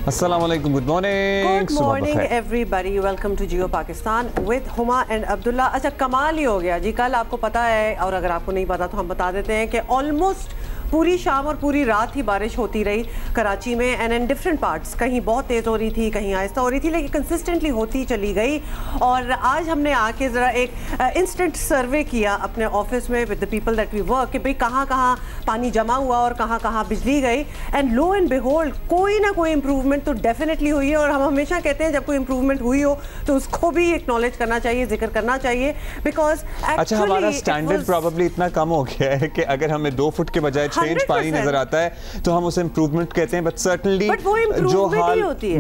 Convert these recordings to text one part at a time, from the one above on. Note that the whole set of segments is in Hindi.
अस्सलाम वालेकुम, good morning. Good morning everybody, welcome to Geo Pakistan with Huma and Abdullah. अच्छा, कमाल ही हो गया जी। कल आपको पता है, और अगर आपको नहीं पता तो हम बता देते हैं कि ऑलमोस्ट पूरी शाम और पूरी रात ही बारिश होती रही कराची में, एंड इन डिफरेंट पार्ट्स। कहीं बहुत तेज़ हो रही थी, कहीं आहिस्ता हो रही थी, लेकिन कंसिस्टेंटली होती चली गई। और आज हमने आके ज़रा एक इंस्टेंट सर्वे किया अपने ऑफिस में with the people that we work कि भाई कहाँ कहाँ पानी जमा हुआ और कहाँ कहाँ बिजली गई। एंड लो एंड बिहोल्ड कोई ना कोई इम्प्रूवमेंट तो डेफिनेटली हुई है। और हम हमेशा कहते हैं जब कोई इम्प्रूवमेंट हुई हो तो उसको भी एक्नॉलेज करना चाहिए, जिक्र करना चाहिए, बिकॉज अच्छा हमारा स्टैंडर्ड प्रॉब्ली इतना कम हो गया है कि अगर हमें 2 फुट के बजाय चेंज पानी नजर आता है तो हम उसे इम्प्रूवमेंट कहते हैं। बट सर्टनली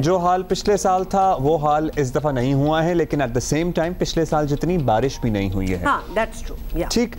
जो हाल पिछले साल था वो हाल इस दफा नहीं हुआ है, लेकिन एट द सेम टाइम पिछले साल जितनी बारिश भी नहीं हुई है। ठीक,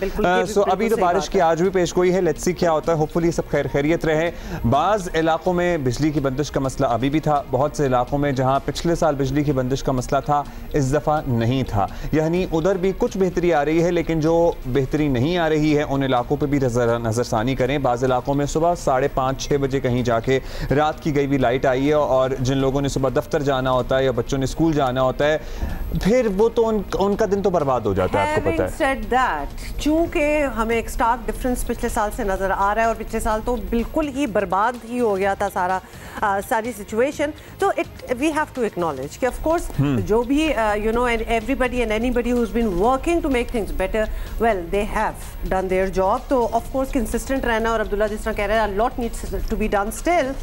सो अभी तो बारिश की आज भी पेश गोई है। लेट्स सी क्या होता है। होपफुली सब खैर खैरियत रहे। बाज़ इलाकों में बिजली की बंदिश का मसला अभी भी था। बहुत से इलाकों में जहां पिछले साल बिजली की बंदिश का मसला था इस दफा नहीं था, यानी उधर भी कुछ बेहतरी आ रही है। लेकिन जो बेहतरी नहीं आ रही है उन इलाकों पर भी नजरसानी करें। बाज़ इलाकों में सुबह 5:30-6 बजे कहीं जाके रात की गई भी लाइट आई है, और जिन लोगों ने सुबह दफ्तर जाना होता है या बच्चों ने स्कूल जाना होता है फिर वो तो उनका दिन तो बर्बाद हो जाता है। आपको पता है। Said that, चूंकि हमें एक स्टार्क डिफरेंस पिछले साल से नजर आ रहा है और पिछले साल तो बिल्कुल ही बर्बाद ही हो गया था सारी सिचुएशन, तो वी हैव टू एक्नॉलेज कि ऑफ कोर्स जो भी you know and everybody and anybody who has been working to make things better, well they have done their job. तो ऑफ कोर्स कंसिस्टेंट रहना, और अब्दुल्ला जिस तरह कह रहे हैं lot needs to be done still,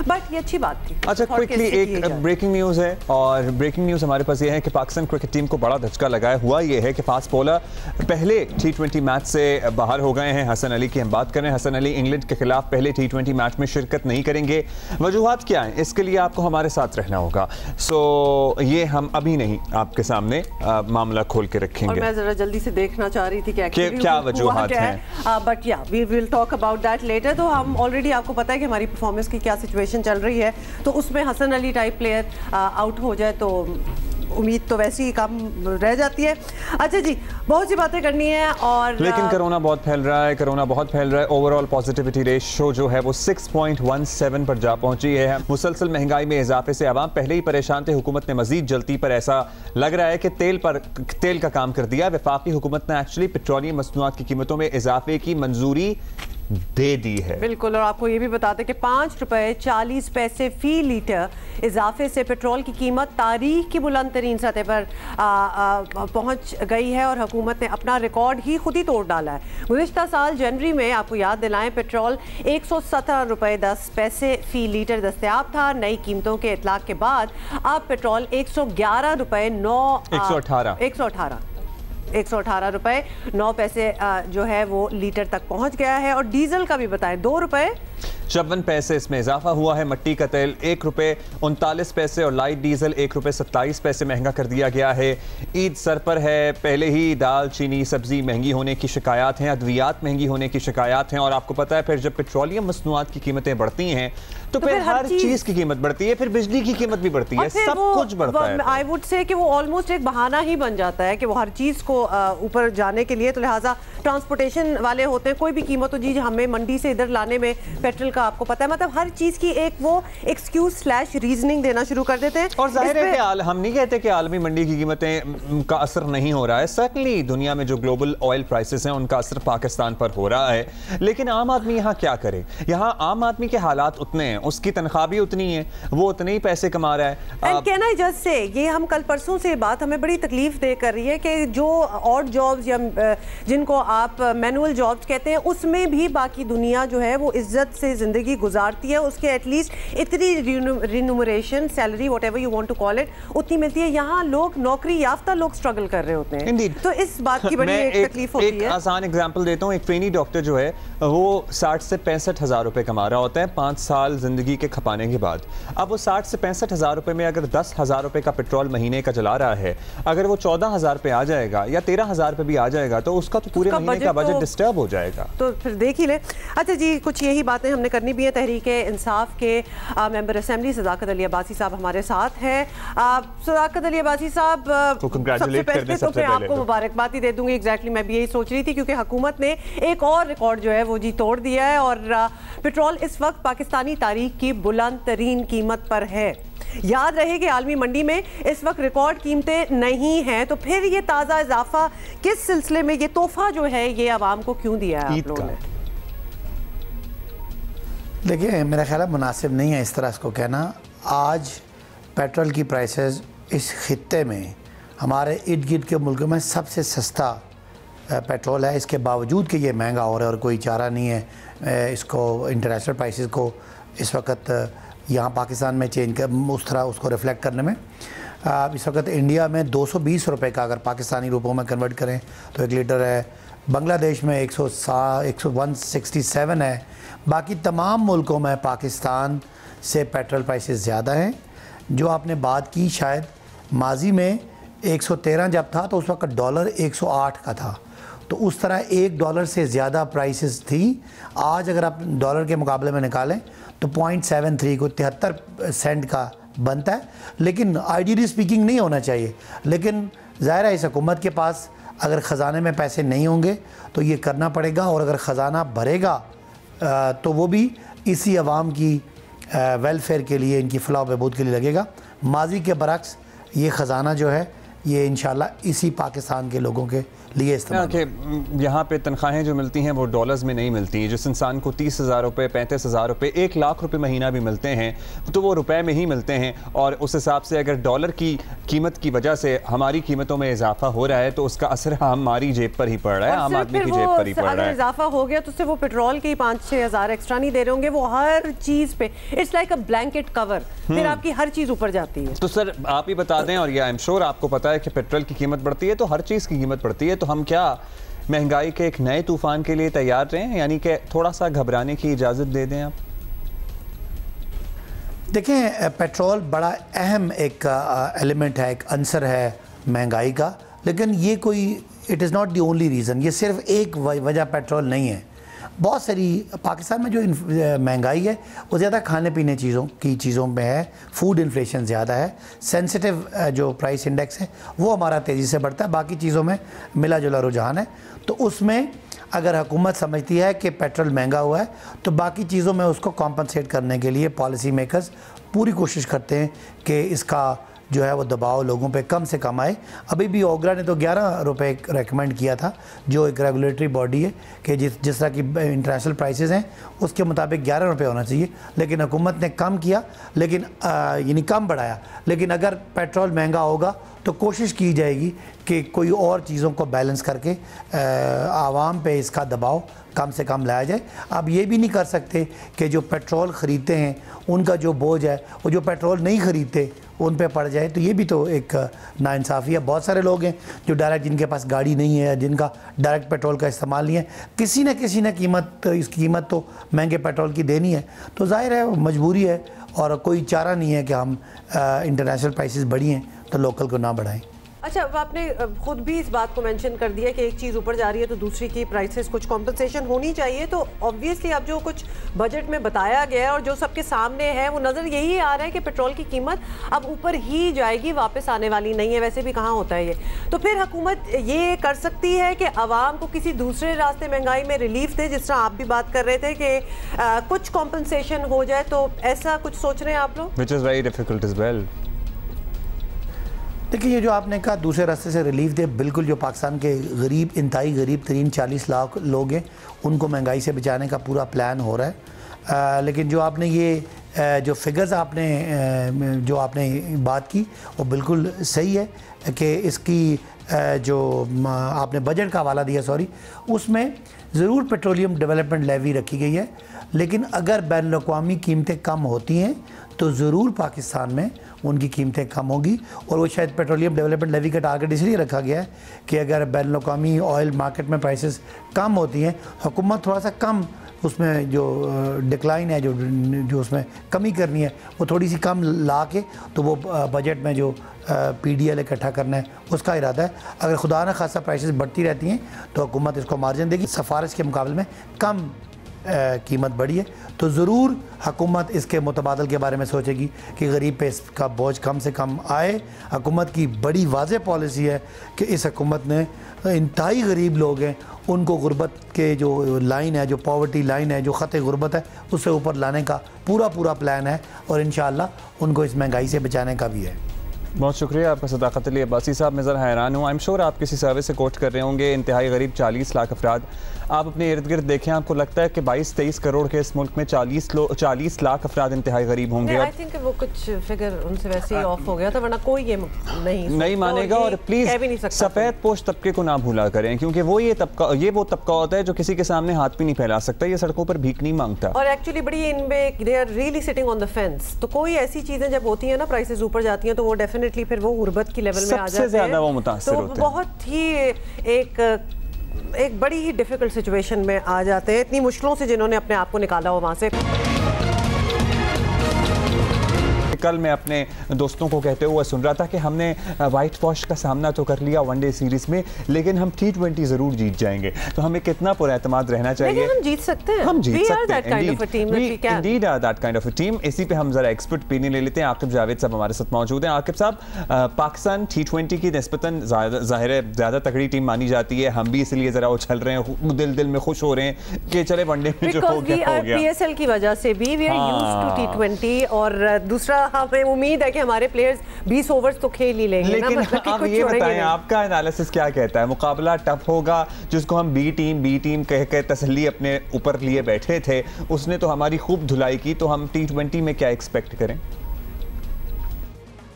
but ये अच्छी बात थी। अच्छा, क्विकली एक ब्रेकिंग न्यूज़ है, और ब्रेकिंग न्यूज़ हमारे पास ये है कि पाकिस्तान क्रिकेट टीम को बड़ा धचका लगाया हुआ ये है कि फास्ट बॉलर पहले T20 मैच से बाहर हो गए हैं। हसन अली की हम बात करें। हसन अली इंग्लैंड के खिलाफ पहले T20 मैच में शिरकत नहीं करेंगे। वजूहात क्या है, इसके लिए आपको हमारे साथ रहना होगा। सो ये हम अभी नहीं आपके सामने मामला खोल के रखेंगे, और मैं जरा जल्दी से देखना चाह रही थी कि क्या वजूहात हैं, बट या we will talk about that later. तो हम ऑलरेडी आपको पता है कि हमारी परफॉर्मेंस की क्या सिचुएशन चल रही है, तो उसमें Hasan Ali type player out हो जाए तो उम्मीद तो वैसे ही कम रह जाती है। अच्छा जी, बहुत सी बातें करनी है, और लेकिन कोरोना बहुत फैल रहा है, कोरोना बहुत फैल रहा है। ओवरऑल पॉजिटिविटी रेशो जो है वो 6.17 पर जा पहुंची है। मुसलसल महंगाई में इजाफे से आवाम पहले ही परेशान थे। हुकूमत ने मजीद जल्दी पर ऐसा लग रहा है कि तेल का काम कर दिया। वफाकी हुकूमत ने एक्चुअली पेट्रोलियम मसनूआत की कीमतों में इजाफे की मंजूरी दे दी है। बिल्कुल, और आपको ये भी बताते कि ₹5.40 फी लीटर इजाफे से पेट्रोल की कीमत तारीख की बुलंद तरीन सतह पर पहुंच गई है, और हुकूमत ने अपना रिकॉर्ड ही खुद ही तोड़ डाला है। गुज़िश्ता साल जनवरी में आपको याद दिलाएं पेट्रोल ₹117.10 फी लीटर दस्तयाब था। नई कीमतों के इतलाक के बाद अब पेट्रोल $111.09 जो है वो लीटर तक पहुंच गया है। और डीजल का भी बताएं, ₹2.54 इसमें इजाफा हुआ है। मट्टी का तेल ₹1.39 और लाइट डीजल ₹1.27 महंगा कर दिया गया है। ईद सर पर है, पहले ही दाल चीनी सब्जी महंगी होने की शिकायत हैं, अद्वियात महंगी होने की शिकायत हैं, और आपको पता है फिर जब पेट्रोलियम मसनूआत की कीमतें बढ़ती हैं तो फिर हर चीज की कीमत बढ़ती है, फिर बिजली की कीमत भी बढ़ती है, सब कुछ बढ़ता है। आई वुड से कि वो ऑलमोस्ट एक बहाना ही बन जाता है कि वो हर चीज को ऊपर जाने के लिए, तो लिहाजा ट्रांसपोर्टेशन वाले होते हैं, कोई भी कीमत हो जी हमें मंडी से इधर लाने में पेट्रोल का आपको पता है, मतलब हर चीज की एक वो एक्सक्यूज / रीजनिंग देना शुरू कर देते हैं। और जाहिर है कि हम नहीं कहते कि आलमी मंडी की कीमतें का असर नहीं हो रहा है। सर्टनली दुनिया में जो ग्लोबल ऑयल प्राइसेस हैं उनका असर पाकिस्तान पर हो रहा है, लेकिन आम आदमी यहाँ क्या करे। यहाँ आम आदमी के हालात उतने हैं, उसकी तनख्वाह भी उतनी है, वो उतने ही पैसे कमा रहा है। And can I just say, ये हम कल परसों से बात हमें बड़ी तकलीफ दे कर रही है कि जो ऑड जॉब्स या जिनको आप मैनुअल जॉब्स कहते हैं उसमें भी बाकी दुनिया जो है वो इज्जत से जिंदगी गुजारती है, उसके एटलीस्ट इतनी remuneration salary whatever you want to call it उतनी मिलती है। यहाँ लोग नौकरी याफ्ता लोग स्ट्रगल कर रहे होते हैं। तो इस बात की बड़ी एक तकलीफ होती है। आसान एग्जांपल देता हूँ, एक ट्रेनी डॉक्टर जो है वो 60 से 65 हज़ार रुपए कमा रहा होता है 5 साल जिंदगी के खपाने के बाद। अब वो 60 से 65 हज़ार रुपए में अगर 10 हज़ार रुपए का पेट्रोल महीने का जला रहा है, अगर वो 14 हज़ार पे आ जाएगा या 13 हज़ार पे भी आ जाएगा तो उसका तो पूरे महीने का बजट डिस्टर्ब हो जाएगा। तो फिर देख ही ले। अच्छा जी, कुछ यही बातें हमने करनी भी है। तहरीके इंसाफ के मेंबर असेंबली सदाकत अली अब्बासी साहब हमारे साथ हैं। सदाकत अली अब्बासी साहब, सबसे पहले तो मैं आपको मुबारकबाद ही दे दूंगी। एग्जैक्टली मैं भी यही सोच रही थी, क्योंकि हुकूमत ने एक और रिकॉर्ड जो है वो जी तोड़ दिया है, और पेट्रोल इस वक्त पाकिस्तानी तारीख की बुलंद तरीन कीमत पर है। याद रहे कि आलमी मंडी में इस वक्त रिकॉर्ड कीमतें नहीं हैं, तो फिर ये ताज़ा इजाफा किस सिलसिले में, ये तोहफा जो है ये आवाम को क्यों दिया है आप लोगों ने? देखिए, मेरा ख्याल है मुनासिब नहीं है इस तरह इसको कहना। आज पेट्रोल की प्राइसेस इस खित्ते में, हमारे इर्द गिर्द के मुल्कों में सबसे सस्ता पेट्रोल है। इसके बावजूद कि ये महंगा हो रहा है और कोई चारा नहीं है इसको इंटरनेशनल प्राइसेस को इस वक्त यहाँ पाकिस्तान में चेंज कर उस तरह उसको रिफ़्लेक्ट करने में। इस वक्त इंडिया में 220 रुपये का अगर पाकिस्तानी रुपयों में कन्वर्ट करें तो 1 लीटर है। बांग्लादेश में 167 है। बाकी तमाम मुल्कों में पाकिस्तान से पेट्रोल प्राइसेस ज़्यादा हैं। जो आपने बात की, शायद माजी में 113 जब था तो उस वक्त डॉलर 108 का था, तो उस तरह $1 से ज़्यादा प्राइसेस थी। आज अगर आप डॉलर के मुकाबले में निकालें तो 0.73 को 73 सेंट का बनता है। लेकिन आइडियली स्पीकिंग नहीं होना चाहिए, लेकिन ज़ाहिर है इस हुकूमत के पास अगर ख़जाने में पैसे नहीं होंगे तो ये करना पड़ेगा, और अगर ख़जाना भरेगा तो वो भी इसी अवाम की वेलफेयर के लिए, इनकी फलाह बहबूद के लिए लगेगा। माजी के बरक्स ये ख़जाना जो है ये इंशाल्लाह इसी पाकिस्तान के लोगों के लिए इस्तेमाल कि यहाँ पे तनख्वाहें जो मिलती हैं वो डॉलर्स में नहीं मिलती। जिस इंसान को 30,000 रुपये, 35,000 रुपये, 1 लाख रुपये महीना भी मिलते हैं तो वो रुपए में ही मिलते हैं। और उस हिसाब से अगर डॉलर की कीमत की वजह से हमारी कीमतों में इजाफा हो रहा है तो उसका असर हमारी जेब पर ही पड़ रहा है, आम आदमी की जेब पर ही पड़ रहा है। इजाफा हो गया तो सिर्फ वो पेट्रोल के 5-6 हज़ार एक्स्ट्रा नहीं दे रहे होंगे, वो हर चीज़ पे it's like a blanket cover, फिर आपकी हर चीज़ ऊपर जाती है। तो सर आप ही बता दें, और ये आई एम श्योर आपको पता है कि पेट्रोल की कीमत बढ़ती है तो हर चीज़ की कीमत बढ़ती है, तो हम क्या महंगाई के एक नए तूफान के लिए तैयार रहें, यानी कि थोड़ा सा घबराने की इजाज़त दे दें आप? देखें, पेट्रोल बड़ा अहम एक एलिमेंट है, एक अंसर है महंगाई का, लेकिन ये कोई it is not the only reason. ये सिर्फ एक वजह पेट्रोल नहीं है। बहुत सारी पाकिस्तान में जो महंगाई है वो ज़्यादा खाने पीने चीज़ों में है। फूड इन्फ्लेशन ज़्यादा है। सेंसिटिव जो प्राइस इंडेक्स है वो हमारा तेज़ी से बढ़ता है। बाकी चीज़ों में मिला जुला रुझान है। तो उसमें अगर हुकूमत समझती है कि पेट्रोल महंगा हुआ है तो बाकी चीज़ों में उसको कॉम्पनसेट करने के लिए पॉलिसी मेकर्स पूरी कोशिश करते हैं कि इसका जो है वो दबाव लोगों पे कम से कम आए। अभी भी ओगरा ने तो 11 रुपये रेकमेंड किया था, जो एक रेगुलेटरी बॉडी है कि जिस तरह की इंटरनेशनल प्राइसेस हैं उसके मुताबिक 11 रुपये होना चाहिए, लेकिन हुकूमत ने कम किया, लेकिन यानी कम बढ़ाया। लेकिन अगर पेट्रोल महंगा होगा तो कोशिश की जाएगी कि कोई और चीज़ों को बैलेंस करके आवाम पे इसका दबाव कम से कम लाया जाए। अब ये भी नहीं कर सकते कि जो पेट्रोल ख़रीदते हैं उनका जो बोझ है वो जो पेट्रोल नहीं ख़रीदते उन पे पड़ जाए, तो ये भी तो एक नाइंसाफ़ी है। बहुत सारे लोग हैं जो डायरेक्ट, जिनके पास गाड़ी नहीं है, जिनका डायरेक्ट पेट्रोल का इस्तेमाल नहीं है, किसी न कीमत, इसकी कीमत तो महंगे पेट्रोल की देनी है। तो जाहिर है मजबूरी है और कोई चारा नहीं है कि हम इंटरनेशनल प्राइसेस बढ़ी हैं तो लोकल को ना बढ़ाएं। अच्छा, आपने खुद भी इस बात को मेंशन कर दिया कि एक चीज़ ऊपर जा रही है तो दूसरी की प्राइसेस कुछ कॉम्पनसेशन होनी चाहिए। तो ऑब्वियसली अब जो कुछ बजट में बताया गया है और जो सबके सामने है वो नज़र यही आ रहा है कि पेट्रोल की कीमत अब ऊपर ही जाएगी, वापस आने वाली नहीं है। वैसे भी कहाँ होता है ये। तो फिर हुकूमत ये कर सकती है कि आवाम को किसी दूसरे रास्ते महंगाई में रिलीफ दे, जिस तरह आप भी बात कर रहे थे कि कुछ कॉम्पनसेशन हो जाए, तो ऐसा कुछ सोच रहे हैं आप लोग? Which is very difficult as well. देखिए, ये जो आपने कहा दूसरे रास्ते से रिलीफ दे, बिल्कुल जो पाकिस्तान के गरीब, इंतहाई गरीब तरीन 40 लाख लोग हैं उनको महंगाई से बचाने का पूरा प्लान हो रहा है। लेकिन जो आपने ये जो फिगर्स जो आपने बात की वो बिल्कुल सही है कि इसकी जो आपने बजट का हवाला दिया, उसमें ज़रूर पेट्रोलियम डेवलपमेंट लेवी रखी गई है, लेकिन अगर बैनुल अक़वामी कीमतें कम होती हैं तो ज़रूर पाकिस्तान में उनकी कीमतें कम होगी। और वो शायद पेट्रोलियम डेवलपमेंट लेवी का टारगेट इसलिए रखा गया है कि अगर बैनुल अक़वामी ऑयल मार्केट में प्राइसेस कम होती हैं, हुकूमत थोड़ा सा कम उसमें जो डिक्लाइन है, जो उसमें कमी करनी है, वो थोड़ी सी कम ला के तो वो बजट में जो PDL इकट्ठा करना है उसका इरादा है। अगर खुदा न खासा प्राइसेस बढ़ती रहती हैं तो हुकूमत इसको मार्जिन देगी, सिफारिश के मुकाबले में कम कीमत बढ़ी है, तो ज़रूर हुकूमत इसके मुतबादल के बारे में सोचेगी कि गरीब पे इसका बोझ कम से कम आए। हुकूमत की बड़ी वाज़ेह पॉलिसी है कि इस हुकूमत ने इंतहाई गरीब लोग हैं उनको गुर्बत के जो लाइन है, जो पॉवर्टी लाइन है, जो ख़त गुर्बत है, उससे ऊपर लाने का पूरा प्लान है और इंशाअल्लाह उनको इस महंगाई से बचाने का भी है। बहुत शुक्रिया आपका सदाकत अली अब्बासी साहब। मैं ज़रा हैरान हूँ, आई एम श्योर आप किसी सर्विस से कोट कर रहे होंगे, इंतहाई गरीब 40 लाख अफराद। आप अपने इर्द गिर्द देखें, आपको लगता है कि 22-23 करोड़ के इस मुल्क में 40 लाख अफराद इंतहाई गरीब होंगे? आई थिंक वो कुछ फिगर उनसे वैसे ही ऑफ हो गया था, वरना कोई ये नहीं मानेगा। और प्लीज़ सफ़ेद पोश तबके को ना भूला करें, क्योंकि वो वो तबका होता है जो किसी के सामने हाथ भी नहीं फैला सकता, ये सड़कों पर भीख नहीं मांगता। और एक्चुअली बड़ी इनमें they are really sitting on the fence. तो कोई ऐसी चीज़ें जब होती है ना, प्राइसेस ऊपर जाती हैं, तो वो डेफिनेटली फिर वो गुर्बत की लेवल में आ जाते हैं, वो मुतासिर होते हैं। बहुत ही एक बड़ी ही डिफिकल्ट सिचुएशन में आ जाते हैं, इतनी मुश्किलों से जिन्होंने अपने आप को निकाला हो वहां से। कल मैं अपने दोस्तों को कहते हुए सुन रहा था कि हमने वाइट वॉश का सामना तो कर लिया वनडे सीरीज में, लेकिन हम T20 जरूर जीत जाएंगे। तो हमें कितना पुरएतमाद रहना चाहिए। हम जीत सकते हैं, हम जीत सकते हैं। Indeed are that kind of a team. इसी पे हम जरा एक्सपर्ट ओपिनियन ले लेते हैं। आकिब जावेद साहब हमारे साथ मौजूद हैं। आकिब साहब, पाकिस्तान T20 की निस्बतन ज़ाहिर है ज़्यादा तकड़ी टीम मानी जाती है, हम भी इसलिए जरा उछल रहे हैं, दिल में खुश हो रहे हैं कि चले वनडे में जो हो गया PSL की वजह से भी we are used to T20, और दूसरा हमें उम्मीद है कि हमारे प्लेयर्स 20 ओवर्स तो खेल ही लेंगे। लेकिन आप ये बताएं, आपका एनालिसिस क्या कहता है? मुकाबला टफ होगा, जिसको हम बी टीम कह के तसल्ली अपने ऊपर लिए बैठे थे, उसने तो हमारी खूब धुलाई की, तो हम T20 में क्या एक्सपेक्ट करें?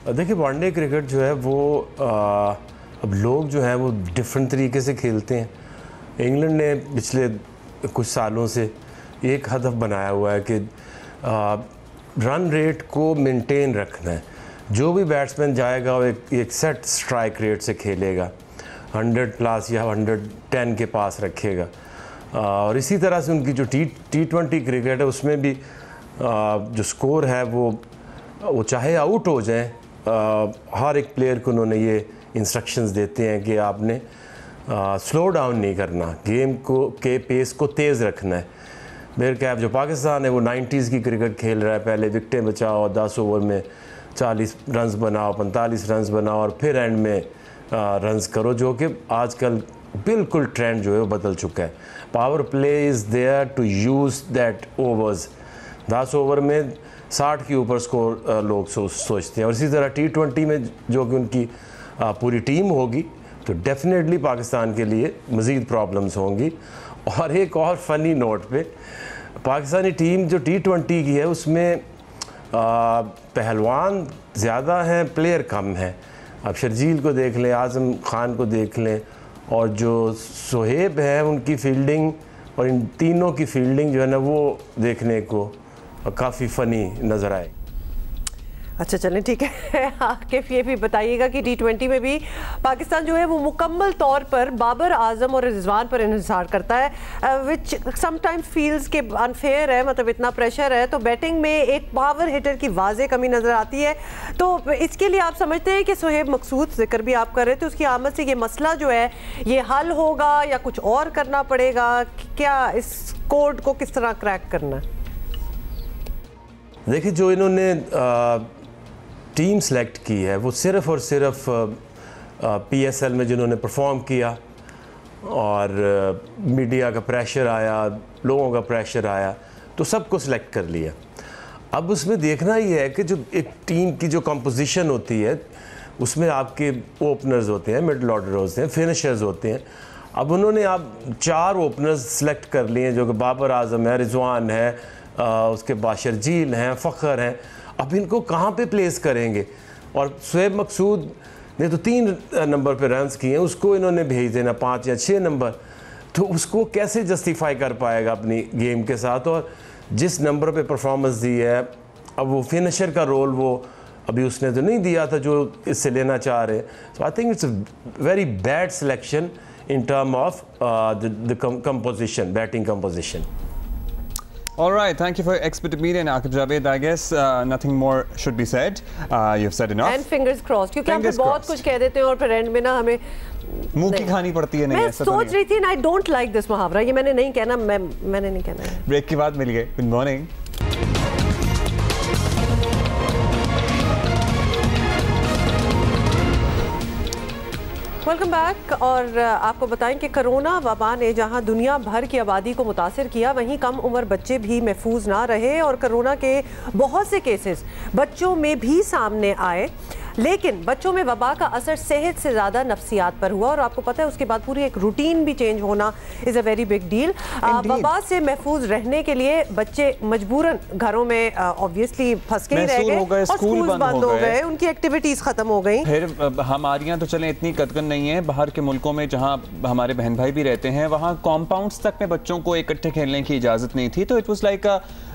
देखिए, वनडे क्रिकेट जो है वो अब लोग जो हैं वो डिफरेंट तरीके से खेलते हैं। इंग्लैंड ने पिछले कुछ सालों से एक हदफ बनाया हुआ है कि रन रेट को मेंटेन रखना है। जो भी बैट्समैन जाएगा वो एक सेट स्ट्राइक रेट से खेलेगा, 100+ या 110 के पास रखेगा। और इसी तरह से उनकी जो T20 क्रिकेट है उसमें भी जो स्कोर है वो चाहे आउट हो जाए, हर एक प्लेयर को उन्होंने ये इंस्ट्रक्शंस देते हैं कि आपने स्लो डाउन नहीं करना, गेम के पेस को तेज़ रखना है। बैरकैफ जो पाकिस्तान है वो 90s की क्रिकेट खेल रहा है, पहले विकटें बचाओ, 10 ओवर में 40 रन्स बनाओ, 45 रन्स बनाओ और फिर एंड में रन्स करो, जो कि आजकल बिल्कुल ट्रेंड जो है वो बदल चुका है। Power play is there to use that overs. 10 over में 60 के ऊपर स्कोर लोग सोचते हैं। और इसी तरह T20 में जो कि उनकी पूरी टीम होगी, तो डेफिनेटली पाकिस्तान के लिए मज़ीद प्रॉब्लम्स होंगी। और एक और फ़नी नोट पे, पाकिस्तानी टीम जो T20 की है उसमें पहलवान ज़्यादा हैं, प्लेयर कम हैं। अब शर्जील को देख लें, आज़म खान को देख लें, और जो सोहेब हैं उनकी फील्डिंग और इन तीनों की फील्डिंग जो है ना वो देखने को काफ़ी फ़नी नज़र आए। अच्छा चलें, ठीक है। आकिफ ये भी बताइएगा कि T20 में भी पाकिस्तान जो है वो मुकम्मल तौर पर बाबर आजम और रिजवान पर इन्हिसार करता है, विच समटाइम्स फील्स के अनफेयर है, मतलब इतना प्रेशर है, तो बैटिंग में एक पावर हिटर की वाज़ेह कमी नज़र आती है। तो इसके लिए आप समझते हैं कि सोहेब मकसूद जिक्र भी आप कर रहे थे, उसकी आमद से ये मसला जो है ये हल होगा या कुछ और करना पड़ेगा? क्या इस कोड को किस तरह क्रैक करना है? देखिए, जो इन्होंने टीम सेलेक्ट की है वो सिर्फ़ और सिर्फ PSL में जिन्होंने परफॉर्म किया और मीडिया का प्रेशर आया, लोगों का प्रेशर आया, तो सबको सिलेक्ट कर लिया। अब उसमें देखना ये है कि जो एक टीम की जो कंपोजिशन होती है उसमें आपके ओपनर्स होते हैं, मिडल ऑर्डर होते हैं, फिनिशर्स होते हैं। अब उन्होंने आप 4 ओपनर्स सेलेक्ट कर लिए जो कि बाबर आजम है, रिजवान है, उसके बाद शर्जील हैं, फ़खर हैं। अब इनको कहाँ पे प्लेस करेंगे? और सोहेब मकसूद ने तो 3 नंबर पे रन्स किए हैं, उसको इन्होंने भेज देना 5 या 6 नंबर, तो उसको कैसे जस्टिफाई कर पाएगा अपनी गेम के साथ? और जिस नंबर पे परफॉर्मेंस दी है, अब वो फिनिशर का रोल वो अभी उसने तो नहीं दिया था जो इससे लेना चाह रहे। So I think it's a very bad selection in term of the composition, batting composition. All right, thank you for your expert opinion, Aqib Javed. I guess nothing more should be said. You've said enough. And fingers crossed, क्योंकि हम बहुत कुछ कह देते हैं और फिर एंड में ना हमें मुंह की खानी पड़ती है। नहीं, मैं सोच रही थी, आई डोंट लाइक दिस मुहावरा, ये मैंने नहीं कहना, मैंने नहीं कहना है। ब्रेक के बाद मिल गए। Good morning. Welcome back. और आपको बताएं कि कोरोना वबा ने जहां दुनिया भर की आबादी को मुतासिर किया, वहीं कम उम्र बच्चे भी महफूज ना रहे और कोरोना के बहुत से केसेस बच्चों में भी सामने आए। लेकिन बच्चों में वबा का असर सेहत से ज़्यादा नफ्सियात पर हुआ और आपको पता है उसके बाद पूरी एक रूटीन भी चेंज होना is a very big deal. वबा से महफूज रहने के लिए बच्चे मजबूरन घरों में ऑब्वियसली फंस के ही रह गए और स्कूल बंद हो गए, उनकी एक्टिविटीज़ ख़त्म हो गई। फिर हमारे यहाँ तो चले इतनी कदकन नहीं है, बाहर के मुल्कों में जहाँ हमारे बहन भाई भी रहते हैं वहाँ कॉम्पाउंड्स तक में बच्चों को इकट्ठे खेलने की इजाज़त नहीं थी। तो it was like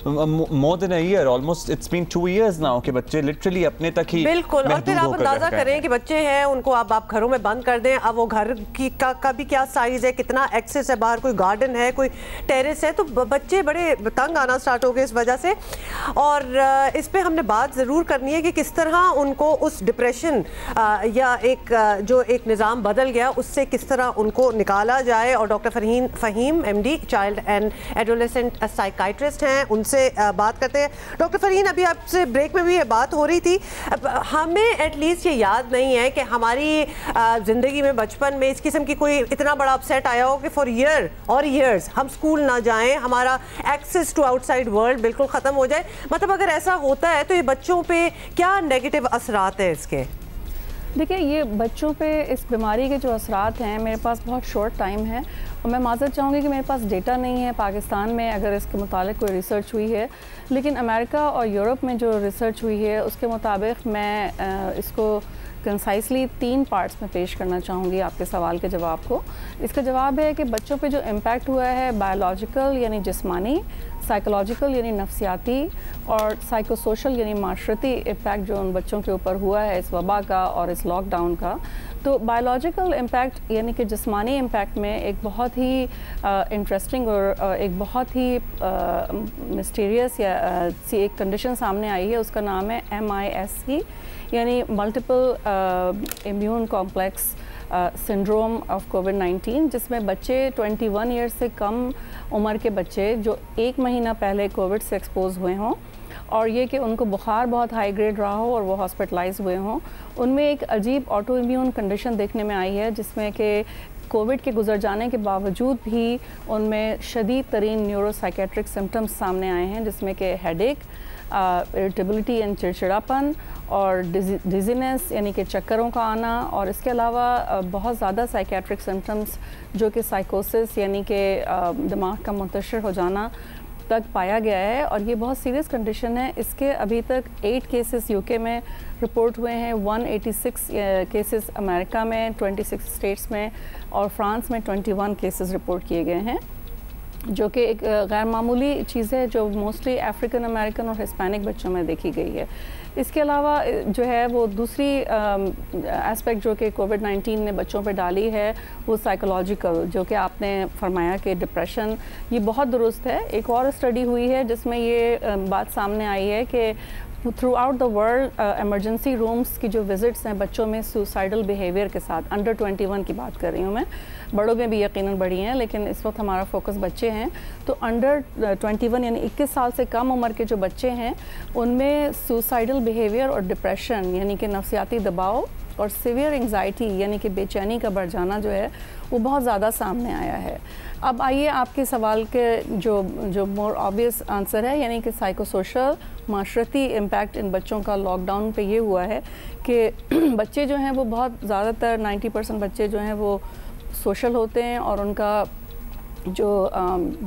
more than a year, almost it's been 2 years now कि बच्चे लिटरली अपने तक ही बिल्कुल। और फिर आप अंदाजा करें कि बच्चे हैं, उनको अब आप घरों में बंद कर दें, अब वो घर की का भी क्या साइज है, कितना एक्सेस है, बाहर कोई गार्डन है, कोई टेरेस है, तो बच्चे बड़े तंग आना स्टार्ट हो गए इस वजह से। और इस पे हमने बात ज़रूर करनी है कि किस तरह उनको उस डिप्रेशन या जो एक निज़ाम बदल गया उससे किस तरह उनको निकाला जाए। और doctor Faheem MD child and adolescent psychiatrist हैं, उनसे बात करते हैं। डॉक्टर फ़हीम, अभी आपसे ब्रेक में भी ये बात हो रही थी, हमें एटलीस्ट ये याद नहीं है कि हमारी ज़िंदगी में बचपन में इस किस्म की कोई इतना बड़ा अपसेट आया हो कि फॉर ईयर और ईयर्स हम स्कूल ना जाएं, हमारा एक्सेस टू आउटसाइड वर्ल्ड बिल्कुल ख़त्म हो जाए। मतलब अगर ऐसा होता है तो ये बच्चों पे क्या नेगेटिव असरात हैं इसके? देखिए, ये बच्चों पे इस बीमारी के जो असरात हैं, मेरे पास बहुत शॉर्ट टाइम है और मैं माज़रत चाहूँगी कि मेरे पास डेटा नहीं है पाकिस्तान में अगर इसके मुतालिक कोई रिसर्च हुई है, लेकिन अमेरिका और यूरोप में जो रिसर्च हुई है उसके मुताबिक मैं इसको कंसाइसली 3 पार्ट्स में पेश करना चाहूँगी आपके सवाल के जवाब को। इसका जवाब है कि बच्चों पे जो इम्पैक्ट हुआ है बायोलॉजिकल यानी जिस्मानी, साइकोलॉजिकल यानी नफ्सियाती और साइकोसोशल यानी माशरती इम्पैक्ट जो उन बच्चों के ऊपर हुआ है इस वबा का और इस लॉकडाउन का। तो बायोलॉजिकल इम्पैक्ट यानी कि जिस्मानी इम्पैक्ट में एक बहुत ही इंटरेस्टिंग और एक बहुत ही मिस्टीरियस या सी एक कंडीशन सामने आई है, उसका नाम है MIS-C यानी multiple immune complex syndrome of कोविड-19, जिसमें बच्चे 21 ईयर्स से कम उम्र के बच्चे जो 1 महीना पहले कोविड से एक्सपोज हुए हों और ये कि उनको बुखार बहुत हाई ग्रेड रहा हो और वो हॉस्पिटलाइज हुए हों, उनमें एक अजीब ऑटो इम्यून कंडीशन देखने में आई है जिसमें कि कोविड के गुजर जाने के बावजूद भी उनमें शदीद तरीन न्यूरोसाइकेट्रिक सिम्टम्स सामने आए हैं, जिसमें कि हेडेक, इरिटेबिलिटी एंड चिड़चिड़ापन और डिजीनेस यानी कि चक्करों का आना और इसके अलावा बहुत ज़्यादा साइकेट्रिक सिम्टम्स जो कि साइकोसिस यानी कि दिमाग का मुंतशिर हो जाना तक पाया गया है और ये बहुत सीरियस कंडीशन है। इसके अभी तक 8 केसेस यूके में रिपोर्ट हुए हैं, 186 केसेस अमेरिका में, 26 स्टेट्स में और फ्रांस में 21 केसेस रिपोर्ट किए गए हैं, जो कि एक गैर मामूली चीज़ है जो मोस्टली अफ्रीकन अमेरिकन और हिस्पैनिक बच्चों में देखी गई है। इसके अलावा जो है वो दूसरी एस्पेक्ट जो कि कोविड-19 ने बच्चों पे डाली है वो साइकोलॉजिकल, जो कि आपने फरमाया कि डिप्रेशन, ये बहुत दुरुस्त है। एक और स्टडी हुई है जिसमें ये बात सामने आई है कि through out the world emergency rooms की जो विज़िट्स हैं बच्चों में सुसाइडल बिहेवियर के साथ, अंडर 21 की बात कर रही हूँ मैं, बड़ों में भी यकीनन बढ़ी हैं लेकिन इस वक्त हमारा फोकस बच्चे हैं, तो अंडर 21 यानी 21 साल से कम उम्र के जो बच्चे हैं उनमें सुसाइडल बिहेवियर और डिप्रेशन यानी कि नफ्सियाती दबाव और सीवियर एंग्जाइटी यानी कि बेचैनी का बढ़ जाना जो है वो बहुत ज़्यादा सामने आया है। अब आइए आपके सवाल के जो मोर ऑब्वियस आंसर है यानी कि साइकोसोशल माशरती इम्पैक्ट इन बच्चों का लॉकडाउन पे ये हुआ है कि बच्चे जो हैं वो बहुत ज़्यादातर 90% बच्चे जो हैं वो सोशल होते हैं और उनका जो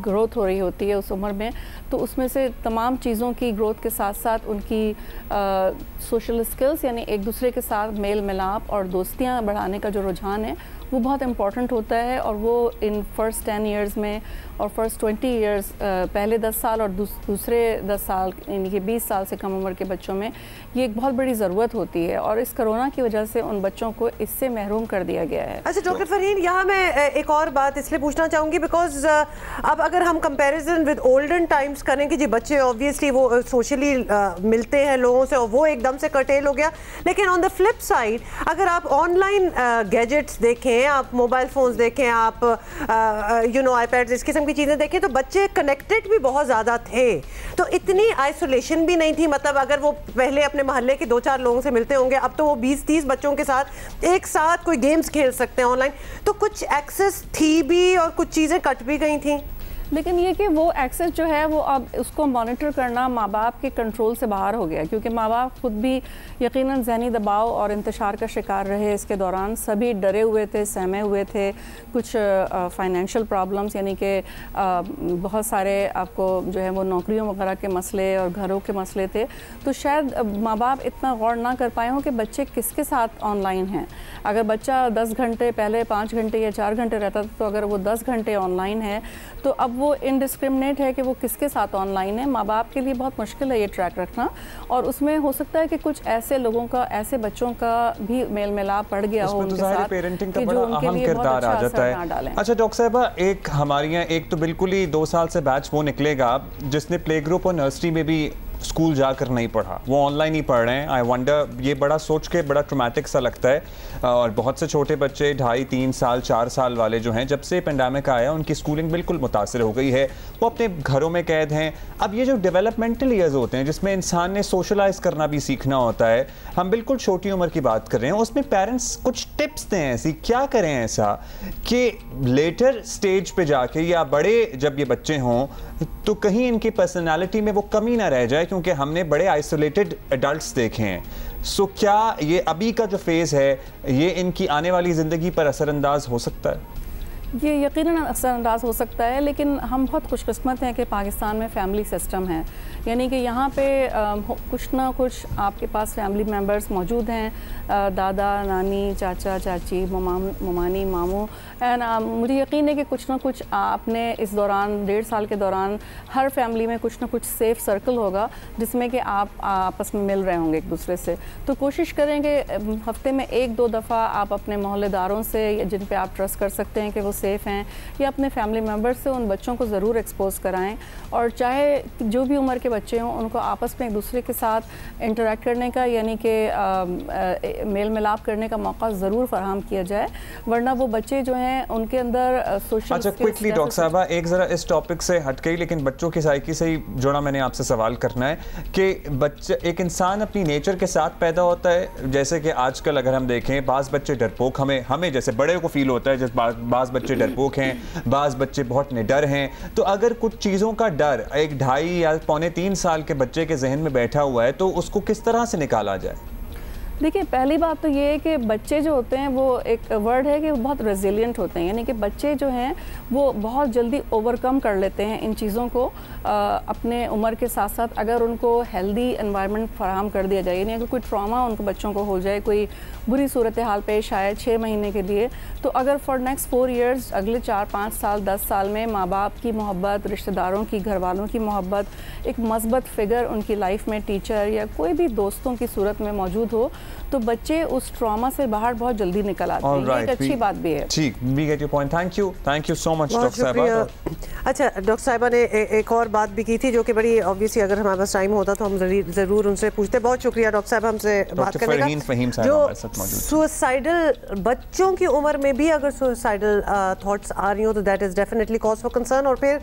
ग्रोथ हो रही होती है उस उम्र में, तो उसमें से तमाम चीज़ों की ग्रोथ के साथ साथ उनकी सोशल स्किल्स यानी एक दूसरे के साथ मेल मिलाप और दोस्तियां बढ़ाने का जो रुझान है वो बहुत इम्पॉर्टेंट होता है, और वो इन फर्स्ट 10 ईयर्स में और फर्स्ट 20 ईयर्स, पहले 10 साल और दूसरे 10 साल यानी कि 20 साल से कम उम्र के बच्चों में ये एक बहुत बड़ी ज़रूरत होती है, और इस कोरोना की वजह से उन बच्चों को इससे महरूम कर दिया गया है। अच्छा डॉक्टर फरहीन, यहाँ मैं एक और बात इसलिए पूछना चाहूँगी बिकॉज अब अगर हम कंपैरिजन विद ओल्डन टाइम्स करें कि जी बच्चे ऑब्वियसली वो सोशली मिलते हैं लोगों से और वो एकदम से कर्टेल हो गया, लेकिन ऑन द फ्लिप साइड अगर आप ऑनलाइन गैजेट्स देखें, आप मोबाइल फ़ोन्स देखें, आप आईपैड्स, इस किस्म की चीज़ें देखें, तो बच्चे कनेक्टेड भी बहुत ज़्यादा थे, तो इतनी आइसोलेशन भी नहीं थी। मतलब अगर वो पहले अपने मोहल्ले के 2-4 लोगों से मिलते होंगे, अब तो वो 20-30 बच्चों के साथ एक साथ कोई गेम्स खेल सकते हैं ऑनलाइन, तो कुछ एक्सेस थी भी और कुछ चीज़ें कट भी गई थी। लेकिन ये कि वो एक्सेस जो है वो अब उसको मॉनिटर करना माँ बाप के कंट्रोल से बाहर हो गया, क्योंकि माँ बाप खुद भी यकीनन ज़हनी दबाव और इंतशार का शिकार रहे। इसके दौरान सभी डरे हुए थे, सहमे हुए थे, कुछ फाइनेंशियल प्रॉब्लम्स यानी कि बहुत सारे आपको जो है वो नौकरियों वगैरह के मसले और घरों के मसले थे, तो शायद माँ बाप इतना गौर ना कर पाए हों कि बच्चे किसके साथ ऑनलाइन हैं। अगर बच्चा 10 घंटे पहले 5 घंटे या 4 घंटे रहता था, तो अगर वो 10 घंटे ऑनलाइन है तो अब वो इनडिस्क्रिमिनेट है कि वो किसके साथ ऑनलाइन है। माँ बाप के लिए बहुत मुश्किल है ये ट्रैक रखना, और उसमें हो सकता है कि कुछ ऐसे लोगों का, ऐसे बच्चों का भी मेल मिलाप पड़ गया हो उनके साथ, पेरेंटिंग का बड़ा अहम किरदार आ जाता है। अच्छा डॉक्टर साहिबा, एक हमारे यहाँ एक तो बिल्कुल ही 2 साल से बैच वो निकलेगा जिसने प्ले ग्रुप और नर्सरी में भी स्कूल जाकर नहीं पढ़ा, वो ऑनलाइन ही पढ़ रहे हैं। आई वंडर, ये बड़ा सोच के बड़ा ट्रॉमेटिक सा लगता है। और बहुत से छोटे बच्चे 2.5, 3 साल, 4 साल वाले जो हैं, जब से पेंडेमिक आया उनकी स्कूलिंग बिल्कुल मुतासर हो गई है, वो अपने घरों में कैद हैं। अब ये जो डेवलपमेंटल ईयर्स होते हैं जिसमें इंसान ने सोशलाइज करना भी सीखना होता है, हम बिल्कुल छोटी उम्र की बात कर रहे हैं, उसमें पेरेंट्स कुछ टिप्स दें ऐसी, क्या करें ऐसा कि लेटर स्टेज पे जाके या बड़े जब ये बच्चे हों तो कहीं इनकी पर्सनालिटी में वो कमी ना रह जाए, क्योंकि हमने बड़े आइसोलेटेड एडल्ट्स देखे हैं। सो क्या ये अभी का जो फेज़ है ये इनकी आने वाली ज़िंदगी पर असरअंदाज हो सकता है? ये यकीनन असरअंदाज हो सकता है, लेकिन हम बहुत खुशकिस्मत हैं कि पाकिस्तान में फैमिली सिस्टम है, यानी कि यहाँ पे कुछ ना कुछ आपके पास फैमिली मेम्बर्स मौजूद हैं, दादा नानी, चाचा चाची, ममानी, मामू, एंड मुझे यकीन है कि कुछ ना कुछ आपने इस दौरान 1.5 साल के दौरान हर फैमिली में कुछ ना कुछ सेफ सर्कल होगा जिसमें कि आप आपस में मिल रहे होंगे एक दूसरे से। तो कोशिश करेंगे हफ्ते में 1-2 दफ़ा आप अपने मोहल्लेदारों से जिन पे आप ट्रस्ट कर सकते हैं कि वो सेफ़ हैं, या अपने फैमिली मेम्बर्स से उन बच्चों को ज़रूर एक्सपोज कराएं, और चाहे जो भी उम्र के बच्चे हों उनको आपस में एक दूसरे के साथ इंटरेक्ट करने का यानी कि मेल मिलाप करने का मौका ज़रूर फराहम किया जाए, वरना वो बच्चे जो हैं उनके अंदर सोशल। अच्छा क्विकली डॉक्टर साहबा, एक ज़रा इस टॉपिक से हट गई लेकिन बच्चों की साइकी से ही जुड़ा मैंने आपसे सवाल करना है कि बच्चे, एक इंसान अपनी नेचर के साथ पैदा होता है, जैसे कि आजकल अगर हम देखें बाज़ बच्चे डरपोक, हमें जैसे बड़े को फील होता है जैसे बाज़ बच्चे डरपोक हैं, बाज़ बच्चे बहुत निडर हैं, तो अगर कुछ चीज़ों का डर एक 2.5 या 2.25-3 साल के बच्चे के जहन में बैठा हुआ है तो उसको किस तरह से निकाला जाए? देखिए, पहली बात तो ये है कि बच्चे जो होते हैं वो एक वर्ड है कि वो बहुत रेजिलिएंट होते हैं, यानी कि बच्चे जो हैं वो बहुत जल्दी ओवरकम कर लेते हैं इन चीज़ों को अपने उम्र के साथ साथ, अगर उनको हेल्दी एनवायरनमेंट फराहम कर दिया जाए, यानी अगर कोई ट्रॉमा उनको बच्चों को हो जाए, कोई बुरी सूरत हाल पेश आए 6 महीने के लिए, तो अगर फॉर नेक्स्ट 4 ईयर्स, अगले 4-5 साल 10 साल में माँ बाप की मोहब्बत, रिश्तेदारों की, घर वालों की मोहब्बत, एक मस्बत फिगर उनकी लाइफ में टीचर या कोई भी दोस्तों की सूरत में मौजूद हो, तो बच्चे उस ट्रॉमा से बाहर बहुत जल्दी निकल आते हैं। ये एक अच्छी बात भी है। ठीक, we get your point. Thank you so much doctor साहिबा। अच्छा डॉक्टर साहिबा ने एक और बात भी की थी जो कि बड़ी ऑब्वियसली अगर हमारे पास टाइम होता तो हम ज़रूर उनसे पूछते। बहुत शुक्रिया डॉक्टर साहब हमसे बात करने का। जो सुसाइडल बच्चों की उम्र में भी अगर सुसाइडल थॉट्स आ रही हो तो that is definitely cause for concern, और फिर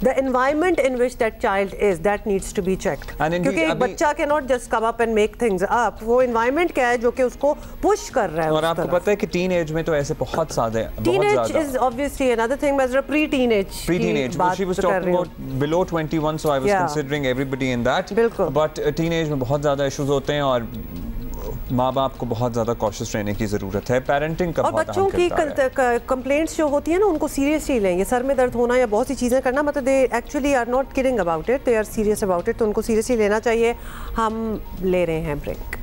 the environment in which that child is that needs to be checked, क्योंकि एक बच्चा can not just come up and make things up, वो एनवायरनमेंट क्या है जो कि उसको पुश कर रहा है। और आपको पता है कि टीन एज में तो ऐसे बहुत ज्यादा है। Teenage is obviously another thing, मैं pre teenage she was talking about below 21, so I was considering everybody in that, but teenage में बहुत ज़्यादा इश्यूज होते हैं और माँ बाप को बहुत ज़्यादा कॉशियस रहने की ज़रूरत है। पेरेंटिंग का और बच्चों की कंप्लेंट्स जो होती है ना उनको सीरियसली लें। ये सर में दर्द होना या बहुत सी चीज़ें करना, मतलब they actually are not kidding about it, they are serious about it, तो उनको सीरियसली लेना चाहिए। हम ले रहे हैं ब्रेक।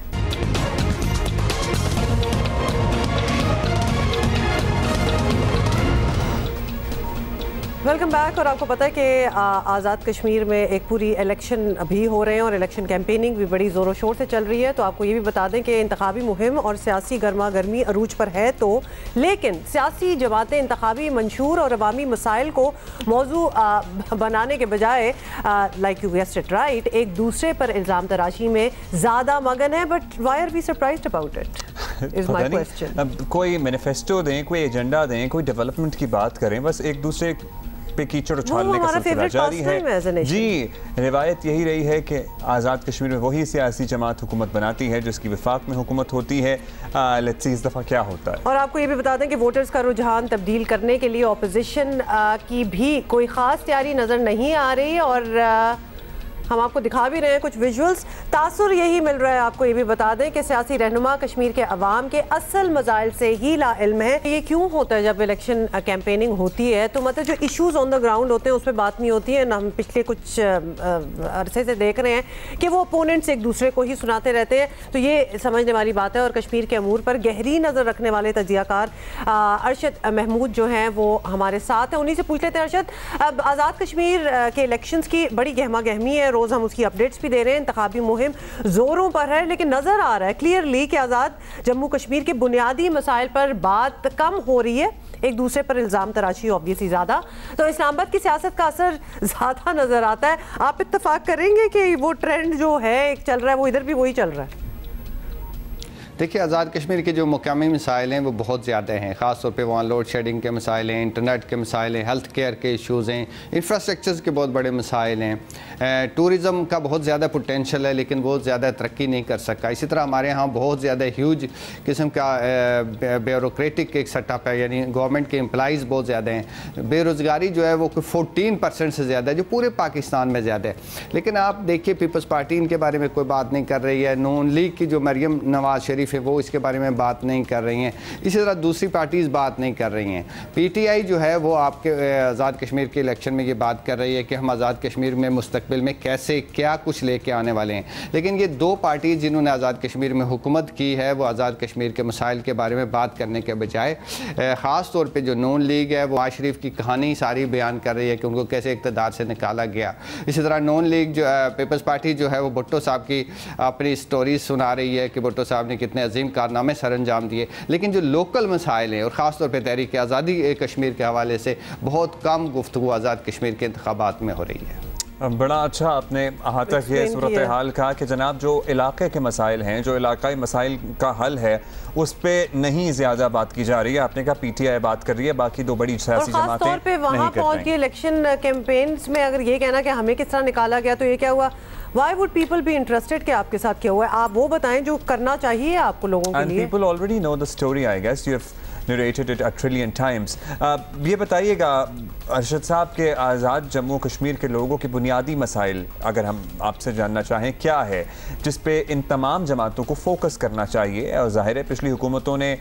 Welcome back. और आपको पता है कि आज़ाद कश्मीर में एक पूरी इलेक्शन भी हो रहे हैं और इलेक्शन कैंपेनिंग भी बड़ी ज़ोरों शोर से चल रही है। तो आपको ये भी बता दें कि इंतखाबी मुहिम और सियासी गर्मा गर्मी अरूज पर है, तो लेकिन सियासी जमातें इंतखाबी मंशूर और अवामी मसाइल को मौजू बनाने के बजाय like you guessed it right, एक दूसरे पर इल्ज़ाम तराशी में ज़्यादा मगन है। But why are we surprised about it is my question. अब कोई मैनिफेस्टो दें, कोई एजेंडा दें, कोई डेवलपमेंट की बात करें, बस एक दूसरे पे कीचड़ उछालने का सिलसिला जारी है। जी, रिवायत यही रही है कि आज़ाद कश्मीर में वही सियासी जमात हुकूमत बनाती है जिसकी विफाक में हुकूमत होती है। लेट्स सी इस दफ़ा क्या होता है। और आपको ये भी बता दें कि वोटर्स का रुझान तब्दील करने के लिए ऑपोजिशन की भी कोई ख़ास तैयारी नज़र नहीं आ रही। और हम आपको दिखा भी रहे हैं कुछ विजुअल्स। तासुर यही मिल रहा है। आपको ये भी बता दें कि सियासी रहनुमा कश्मीर के अवाम के असल मसाइल से ही ला इल्म है। ये क्यों होता है जब इलेक्शन कैंपेनिंग होती है तो मतलब जो इश्यूज ऑन द ग्राउंड होते हैं उस पर बात नहीं होती है। हम पिछले कुछ अरसे से देख रहे हैं कि वो अपोनेंट्स एक दूसरे को ही सुनाते रहते हैं। तो ये समझने वाली बात है। और कश्मीर के अमूर पर गहरी नज़र रखने वाले तजियाकार अरशद महमूद जो हैं वो हमारे साथ हैं। उन्हीं से पूछ लेते हैं। अरशद, अब आज़ाद कश्मीर के इलेक्शंस की बड़ी गहमा गहमी है, रोज़ हम उसकी अपडेट्स भी दे रहे हैं, इंतखाबी मुहिम जोरों पर है, लेकिन नजर आ रहा है क्लियरली कि आज़ाद जम्मू कश्मीर के बुनियादी मसाइल पर बात कम हो रही है, एक दूसरे पर इल्ज़ाम तराशी ऑब्वियसली ज़्यादा। तो इस्लामाबाद की सियासत का असर ज़्यादा नज़र आता है। आप इत्तेफाक करेंगे कि वो ट्रेंड जो है एक चल रहा है वो इधर भी वही चल रहा है? देखिए, आज़ाद कश्मीर के जो मुकामी मसाइल हैं वो बहुत ज़्यादा हैं। ख़ास तौर पे वहाँ लोड शेडिंग के मसाइल हैं, इंटरनेट के मसाइल हैं, हेल्थ केयर के इशूज़ हैं, इंफ्रास्ट्रक्चर के बहुत बड़े मसाइल हैं। टूरिज़म का बहुत ज़्यादा पोटेंशल है लेकिन बहुत ज़्यादा तरक्की नहीं कर सका। इसी तरह हमारे यहाँ बहुत ज़्यादा ह्यूज किस्म का ब्यूरोक्रेटिक एक सेटअप है, यानी गवर्नमेंट के एम्प्लॉइज़ बहुत ज़्यादा हैं। बेरोज़गारी जो है वो 14% से ज़्यादा है, जो पूरे पाकिस्तान में ज़्यादा है। लेकिन आप देखिए, पीपल्स पार्टी इनके बारे में कोई बात नहीं कर रही है। नून लीग की जो मरियम नवाज शरीफ है वो इसके बारे में बात नहीं कर रही हैं। इसी तरह दूसरी पार्टीज़ बात नहीं कर रही हैं। पीटीआई जो है वो आपके आज़ाद कश्मीर के इलेक्शन में ये बात कर रही है कि हम आज़ाद कश्मीर में मुस्तकबिल में कैसे क्या कुछ लेके आने वाले हैं। लेकिन ये दो पार्टी जिन्होंने आज़ाद कश्मीर में हुकूमत की है वो आज़ाद कश्मीर के मसाइल के बारे में बात करने के बजाय ख़ास तौर पर जो नून लीग है वो नवाज शरीफ की कहानी सारी बयान कर रही है कि उनको कैसे इक़्तिदार से निकाला गया। इसी तरह नून लीग जो पीपल्स पार्टी जो है वो भुट्टो साहब की अपनी स्टोरीज सुना रही है कि भुट्टो साहब ने कितने अजीम कारनामे सर अंजाम दिए। लेकिन जो लोकल मसाइल हैं और ख़ास तौर पर तहरीक आज़ादी कश्मीर के हवाले से बहुत कम गुफ्तगू आज़ाद कश्मीर के इंतखाबात में हो रही है। बड़ा अच्छा आपने अहाता किया सूरत हाल का कि जनाब जो इलाके के मसाइल हैं, जो इलाकाई मसाइल का हल है उस पर नहीं ज़्यादा बात की जा रही है। आपने कहा पीटीआई बात कर रही है, बाकी दो बड़ी सियासी जमातें नहीं कर रही हैं। वहाँ पहुँच के इलेक्शन कैंपेन्स में अगर ये कहना कि हमें किस तरह निकाला गया तो ये क्या हुआ? Why would people be interested कि आपके साथ क्या हुआ है? आप वो बताएं जो करना चाहिए आपको लोगों के लिए। And people already know the story, I guess. You have narrated it a trillion times. ये बताइएगा अरशद साहब के आज़ाद जम्मू कश्मीर के लोगों के बुनियादी मसाइल अगर हम आपसे जानना चाहें क्या है जिस पे इन तमाम जमातों को फोकस करना चाहिए? और ज़ाहिर है पिछली हुकूमतों ने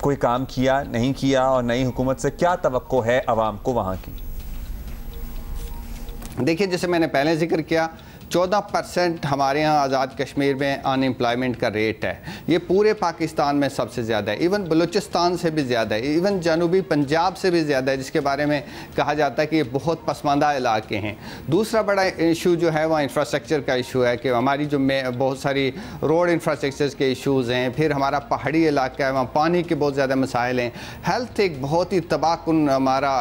कोई काम किया नहीं किया और नई हुकूमत से क्या तवक्को है आवाम को वहाँ की? देखिए, जैसे मैंने पहले जिक्र किया, 14% हमारे यहाँ आज़ाद कश्मीर में अनएम्प्लॉयमेंट का रेट है। ये पूरे पाकिस्तान में सबसे ज़्यादा है, इवन बलूचिस्तान से भी ज़्यादा है, इवन जनूबी पंजाब से भी ज़्यादा है, जिसके बारे में कहा जाता है कि ये बहुत पसमानदा इलाके हैं। दूसरा बड़ा इशू जो है वह इंफ्रास्ट्रक्चर का इशू है कि हमारी जो बहुत सारी रोड इंफ्रास्ट्रक्चर के इशूज़ हैं। फिर हमारा पहाड़ी इलाका है, वहाँ पानी के बहुत ज़्यादा मसाइल हैं। हेल्थ एक बहुत ही तबाहकुन हमारा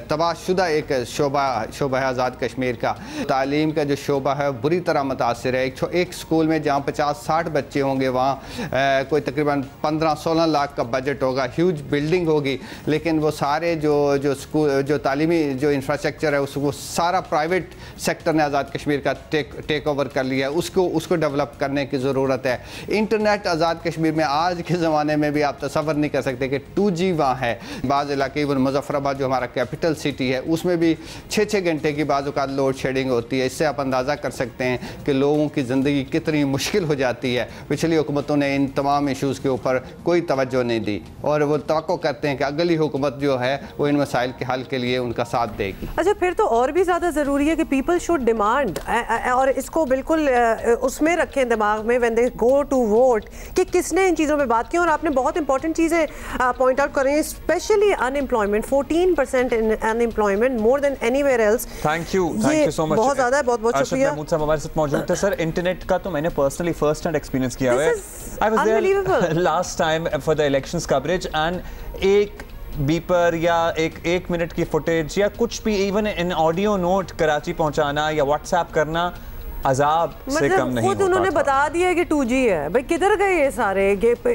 तबाहशुदा एक शोबा है आज़ाद कश्मीर का। तालीम का जो शोबा है बुरी तरह मुतासिर है। एक स्कूल में जहाँ 50-60 बच्चे होंगे वहाँ कोई तकरीबन 15-16 लाख का बजट होगा, ह्यूज बिल्डिंग होगी, लेकिन वो सारे जो स्कूल जो तालीमी जो इंफ्रास्ट्रक्चर है उसको सारा प्राइवेट सेक्टर ने आज़ाद कश्मीर का टेक ओवर कर लिया है। उसको डेवलप करने की ज़रूरत है। इंटरनेट आज़ाद कश्मीर में आज के ज़माने में भी आप तसव्वुर नहीं कर सकते कि 2G वहाँ है। बाज़ इलाके इवन मुजफ्फराबाद जो हमारा कैपिटल सिटी है उसमें भी 6-6 घंटे की बाज़ औक़ात लोड शेडिंग होती है। इससे आप अंदाज़ा कर कर सकते हैं कि लोगों की ज़िंदगी कितनी मुश्किल हो जाती है। पिछली हुकूमतों ने इन तमाम इशूज़ के ऊपर कोई तवज्जो नहीं दी और वो तवक्को करते हैं कि अगली हुकूमत जो है वो इन मसाइल के हल के लिए उनका साथ देगी। अच्छा, फिर तो और भी ज़्यादा ज़रूरी है कि पीपल शुड डिमांड, और इसको बिल्कुल उसमें रखें दिमाग में when they go to vote कि किसने इन चीज़ों में बात की। और आपने बहुत इंपॉर्टेंट चीज़ें पॉइंट आउट करें, specially unemployment, 14% in unemployment, more than anywhere else. Thank you so much, बहुत ज़्यादा, बहुत बहुत शुक्रिया। महमूद साहब हमारे साथ मौजूद थे। सर, इंटरनेट का तो मैंने पर्सनली फर्स्ट हैंड एक्सपीरियंस किया है। I was there last time for the elections coverage and एक बीपर या एक मिनट की फुटेज या कुछ भी, even in audio note Karachi पहुंचाना या व्हाट्सएप करना अजाब से कम नहीं होता। उन्होंने बता दिया कि 2G है। भाई किधर गए ये सारे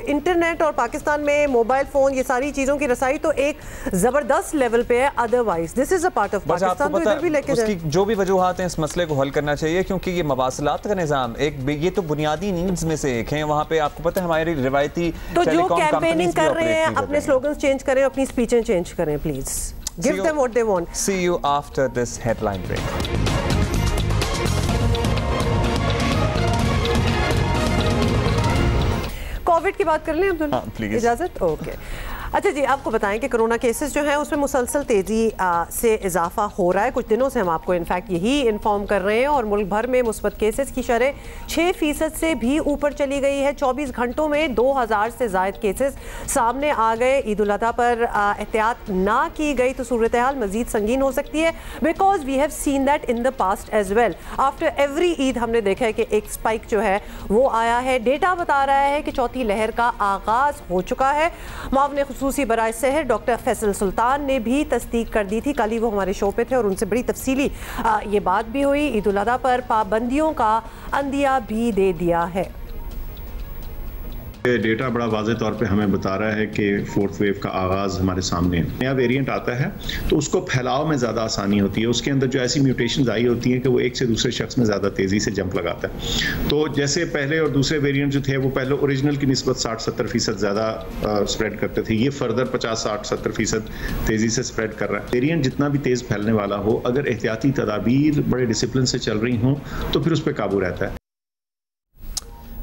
इंटरनेट? और पाकिस्तान में मोबाइल फोन, ये सारी चीजों की रसाई तो एक जबरदस्त लेवल पे है। Otherwise this is a part of Pakistan, तो इधर भी लेके जाए। जो भी वजूहात हैं, इस मसले को हल करना चाहिए, क्योंकि ये मवासलात का निज़ाम ये तो बुनियादी नीड्स में से एक है। वहाँ पे आपको पता है हमारी रिवायती तो जो कैंपेनिंग कर रहे हैं अपने स्लोगन्स चेंज करें, अपनी स्पीचें चेंज करें, please give them what they want. See you after this headline break. COVID की बात कर लें अब्दुल्ला, प्लीज, इजाजत? ओके। अच्छा जी, आपको बताएं कि कोरोना केसेस जो हैं उसमें मुसलसल तेज़ी से इजाफा हो रहा है। कुछ दिनों से हम आपको इनफैक्ट यही इन्फॉर्म कर रहे हैं, और मुल्क भर में मुस्बत केसेस की शरह 6% से भी ऊपर चली गई है। 24 घंटों में 2000 से ज़ायद केसेस सामने आ गए। ईद उल अज़हा पर एहतियात ना की गई तो सूरत हाल मज़ीद संगीन हो सकती है, because we have seen that in the past as well. After every Eid हमने देखा है कि एक स्पाइक जो है वो आया है। डेटा बता रहा है कि चौथी लहर का आगाज़ हो चुका है। मावने खुसूसी बराए शहर डॉक्टर फैसल सुल्तान ने भी तस्दीक कर दी थी। कल ही वो हमारे शो पे थे और उनसे बड़ी तफसीली ये बात भी हुई। ईद उल अज़हा पर पाबंदियों का अंदिया भी दे दिया है। डेटा बड़ा वाज़ेह तौर पे हमें बता रहा है कि फोर्थ वेव का आगाज़ हमारे सामने है। नया वेरिएंट आता है तो उसको फैलाव में ज़्यादा आसानी होती है। उसके अंदर जो ऐसी म्यूटेशंस आई होती हैं कि वो एक से दूसरे शख्स में ज़्यादा तेज़ी से जंप लगाता है। तो जैसे पहले और दूसरे वेरिएंट जो थे वो पहले ओरिजिनल की निस्बत 60-70% ज़्यादा स्प्रेड करते थे, ये फर्दर 50-60-70% तेज़ी से स्प्रेड कर रहा है। वेरिएंट जितना भी तेज़ फैलने वाला हो, अगर एहतियाती तदाबीर बड़े डिसिप्लिन से चल रही हों तो फिर उस पर काबू रहता है।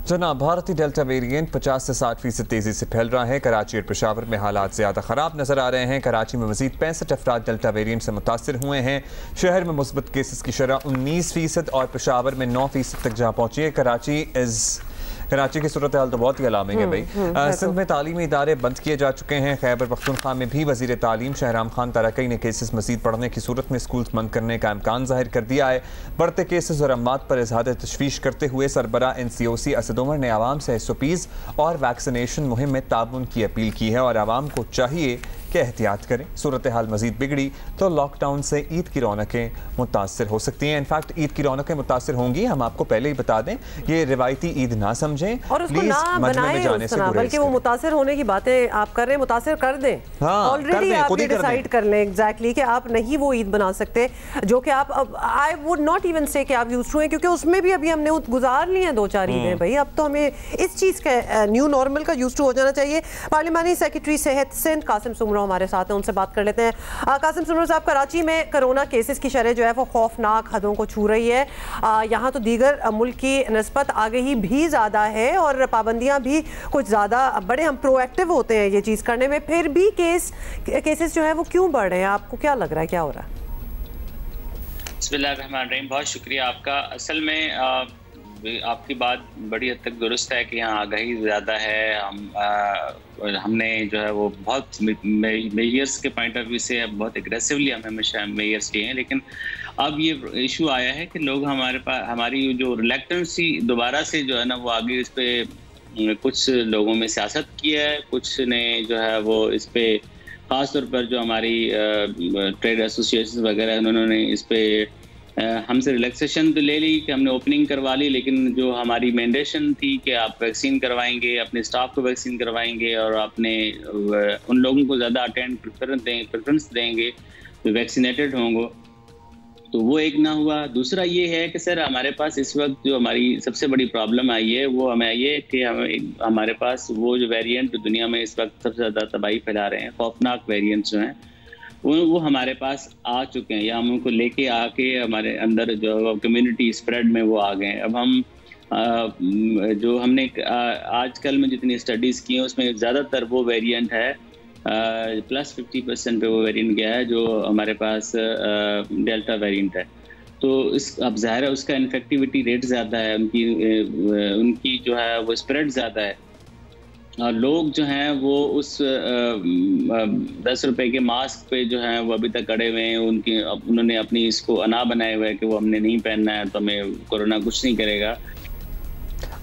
जनाब, भारतीय डेल्टा वेरिएंट 50 से 60% तेज़ी से फैल रहा है। कराची और पेशावर में हालात ज़्यादा ख़राब नज़र आ रहे हैं। कराची में मज़ीद 65 अफराद डेल्टा वेरिएंट से मुतासर हुए हैं। शहर में मुस्बत केसेस की शरह 19% और पेशावर में 9% तक जहाँ पहुँची है। कराची की सूरत हाल तो बहुत ही अलार्मिंग है भाई। सिंध में तालीमी इदारे बंद किए जा चुके हैं। खैबर पख्तूनख्वा में भी वज़ीर तालीम शहराम खान तारकई ने केसेस मज़ीद बढ़ने की सूरत में स्कूल बंद करने का इम्कान जाहिर कर दिया है। बढ़ते केसेस और अम्मात पर इज़हार तशवीश करते हुए सरबरा NCOC असद उमर ने आवाम से SOPs और वैक्सीनेशन मुहिम में ताउन की अपील की है और आवाम को चाहिए कि एहतियात करें। सूरत हाल मज़ीद बिगड़ी तो लॉकडाउन से ईद की रौनकें मुतासर हो सकती हैं। इनफैक्ट ईद की रौनकें मुतासर होंगी, हम आपको पहले ही बता दें। ये रिवायती ईद ना समझें और उसको ना बनाएं बल्कि वो मुतासर होने की बातें आप कर रहे हैं, मुतासर कर दें। ऑलरेडी आप ये डिसाइड कर लें एग्जैक्टली कि आप नहीं वो ईद बना सकते जो कि आप, आई वुड नॉट इवन से कि आप यूज्ड टू हैं, क्योंकि उसमें भी अभी हमने गुजार ली हैं 2-4 ईदें भाई। अब तो हमें इस चीज़ का न्यू नॉर्मल का यूज्ड टू हो जाना चाहिए। पार्लिमानी सेक्रेटरी सेहत सिंध कासिम सुमरा हमारे साथ हैं, उनसे बात कर लेते हैं। कासिम सुमरा साहब, कराची में कोरोना केसेस की शरह जो है वो खौफनाक हदों को छू रही है। यहाँ तो दीगर मुल्क की निस्बत आगे भी ज़्यादा है और पाबंदियाँ भी कुछ ज़्यादा बड़े हम प्रोएक्टिव होते हैं ये चीज़ करने में, फिर भी केसेस जो है वो क्यों बढ़ रहे हैं? आपको क्या लग रहा है, क्या हो रहा है? बिस्मिल्लाहिर्रहमानिर्रहीम, बहुत शुक्रिया आपका। असल में आपकी बात बड़ी हद तक दुरुस्त है कि यहाँ आगाही ज़्यादा है। हमने जो है वो बहुत मेयर्स के पॉइंट ऑफ व्यू से बहुत एग्रेसिवली हम हमेशा मेयर्स किए हैं, लेकिन अब ये इशू आया है कि लोग हमारी जो रिलेक्टेंसी दोबारा से जो है ना वो आगे इस पर कुछ लोगों में सियासत की है, कुछ ने जो है वो इस पर ख़ास तौर पर जो हमारी ट्रेड एसोसिएशन वगैरह उन्होंने इस पर हमसे रिलैक्सेशन तो ले ली कि हमने ओपनिंग करवा ली, लेकिन जो हमारी मैंडेशन थी कि आप वैक्सीन करवाएंगे, अपने स्टाफ को वैक्सीन करवाएंगे और अपने उन लोगों को ज़्यादा प्रेफरेंस देंगे जो वैक्सीनेटेड होंगे, तो वो एक ना हुआ। दूसरा ये है कि सर हमारे पास इस वक्त जो हमारी सबसे बड़ी प्रॉब्लम आई है वो हमें आई है कि हमारे पास वो जो वेरिएंट दुनिया में इस वक्त सबसे ज़्यादा तबाही फैला रहे हैं, खौफनाक वेरिएंट्स जो हैं, वो हमारे पास आ चुके हैं, या हम उनको लेके आके हमारे अंदर जो कम्युनिटी स्प्रेड में वो आ गए हैं। अब हम जो हमने आजकल में जितनी स्टडीज़ की हैं उसमें ज़्यादातर वो वेरिएंट है, प्लस 50% पे वो वेरिएंट गया है जो हमारे पास डेल्टा वेरिएंट है। तो अब ज़ाहिर है उसका इन्फेक्टिविटी रेट ज़्यादा है, उनकी जो है वो स्प्रेड ज़्यादा है, और लोग जो हैं वो उस 10 रुपए के मास्क पे जो हैं वो अभी तक अड़े हुए हैं। उन्होंने अपनी इसको अना बनाए हुए है कि वो हमने नहीं पहनना है तो हमें कोरोना कुछ नहीं करेगा।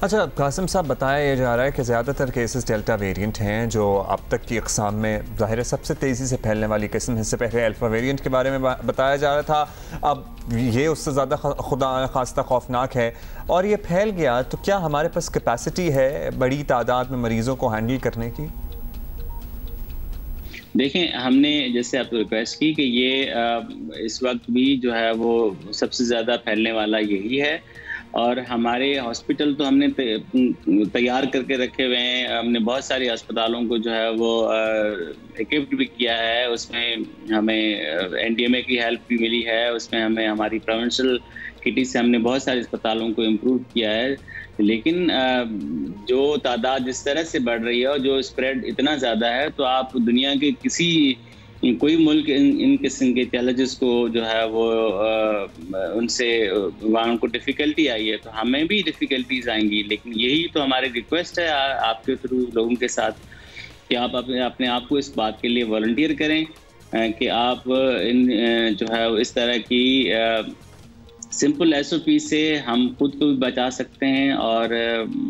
अच्छा कासिम साहब, बताया जा रहा है कि ज़्यादातर केसेस डेल्टा वेरिएंट हैं जो अब तक की अक़साम में ज़ाहिर है सबसे तेज़ी से फैलने वाली किस्म है। इससे पहले अल्फ़ा वेरिएंट के बारे में बताया जा रहा था, अब ये उससे ज़्यादा खुदा खास्ता खौफनाक है और ये फैल गया। तो क्या हमारे पास कैपेसिटी है बड़ी तादाद में मरीज़ों को हैंडल करने की? देखें, हमने जैसे आपको रिक्वेस्ट की कि ये इस वक्त भी जो है वो सबसे ज़्यादा फैलने वाला यही है, और हमारे हॉस्पिटल तो हमने तैयार करके रखे हुए हैं। हमने बहुत सारे अस्पतालों को जो है वो इक्विप्ड भी किया है, उसमें हमें NDMA की हेल्प भी मिली है, उसमें हमें हमारी प्रोविंशियल किटी से हमने बहुत सारे अस्पतालों को इम्प्रूव किया है। लेकिन जो तादाद जिस तरह से बढ़ रही है और जो स्प्रेड इतना ज़्यादा है, तो आप दुनिया के कोई मुल्क इन किस्म के चैलेंजेस को जो है वो उनसे वहाँ उनको डिफ़िकल्टी आई है, तो हमें भी डिफ़िकल्टीज आएंगी। लेकिन यही तो हमारी रिक्वेस्ट है आपके थ्रू लोगों के साथ कि आप अपने आप को इस बात के लिए वॉलंटियर करें कि आप इन जो है इस तरह की सिंपल SOP से हम खुद को भी बचा सकते हैं और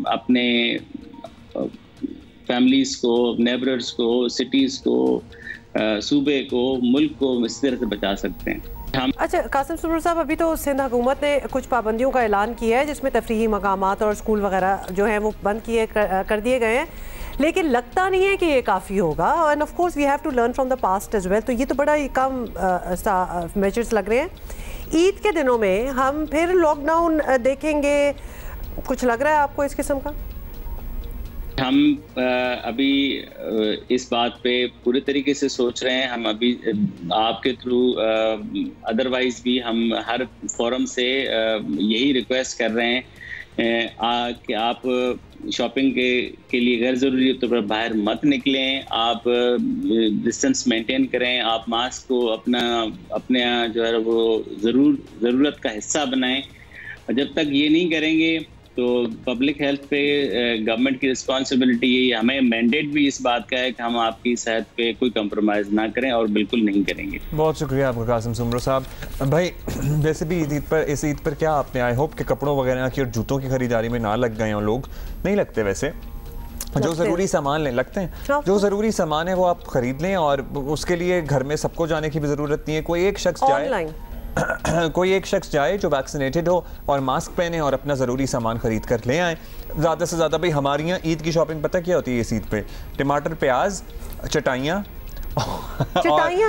अपने फैमिलीज़ को, नेबरर्स को, सिटीज़ को, सूबे को, मुल्क को इस तरह से बचा सकते हैं। अच्छा कासिम सुमर साहब, अभी तो सिंध हुकूमत ने कुछ पाबंदियों का ऐलान किया है जिसमें तफरीही मकामात और स्कूल वगैरह जो हैं वो बंद कर दिए गए हैं, लेकिन लगता नहीं है कि ये काफ़ी होगा। And of course we have to learn from the past as well. तो ये तो बड़ा ही कम मेजर्स लग रहे हैं। ईद के दिनों में हम फिर लॉकडाउन देखेंगे, कुछ लग रहा है आपको इस किस्म का? हम अभी इस बात पे पूरे तरीके से सोच रहे हैं। हम अभी आपके थ्रू अदरवाइज भी हम हर फोरम से यही रिक्वेस्ट कर रहे हैं कि आप शॉपिंग के लिए गैर ज़रूरी तो पर बाहर मत निकलें, आप डिस्टेंस मेंटेन करें, आप मास्क को अपने जो है वो ज़रूरत का हिस्सा बनाएं। और जब तक ये नहीं करेंगे तो पब्लिक हेल्थ पे गवर्नमेंट की रिस्पॉन्सिबिलिटी है, हमें मैंडेट भी इस बात का है कि हम आपकी सेहत पे कोई कंप्रोमाइज़ ना करें और बिल्कुल नहीं करेंगे। बहुत शुक्रिया आपका कासिम सुमरो साहब। भाई वैसे भी इस ईद पर क्या आपने, आई होप कि कपड़ों वगैरह की और जूतों की खरीदारी में ना लग गए हों लोग। नहीं लगते वैसे, जो ज़रूरी सामान लें लगते हैं, जो ज़रूरी सामान है वो आप ख़रीद लें और उसके लिए घर में सबको जाने की भी ज़रूरत नहीं है। कोई एक शख्स जाए जो वैक्सीनेटेड हो और मास्क पहने और अपना ज़रूरी सामान ख़रीद कर ले आए। ज़्यादा से ज़्यादा भाई हमारे यहाँ ईद की शॉपिंग पता क्या होती है इस ईद पे? टमाटर, प्याज, चटाइयाँ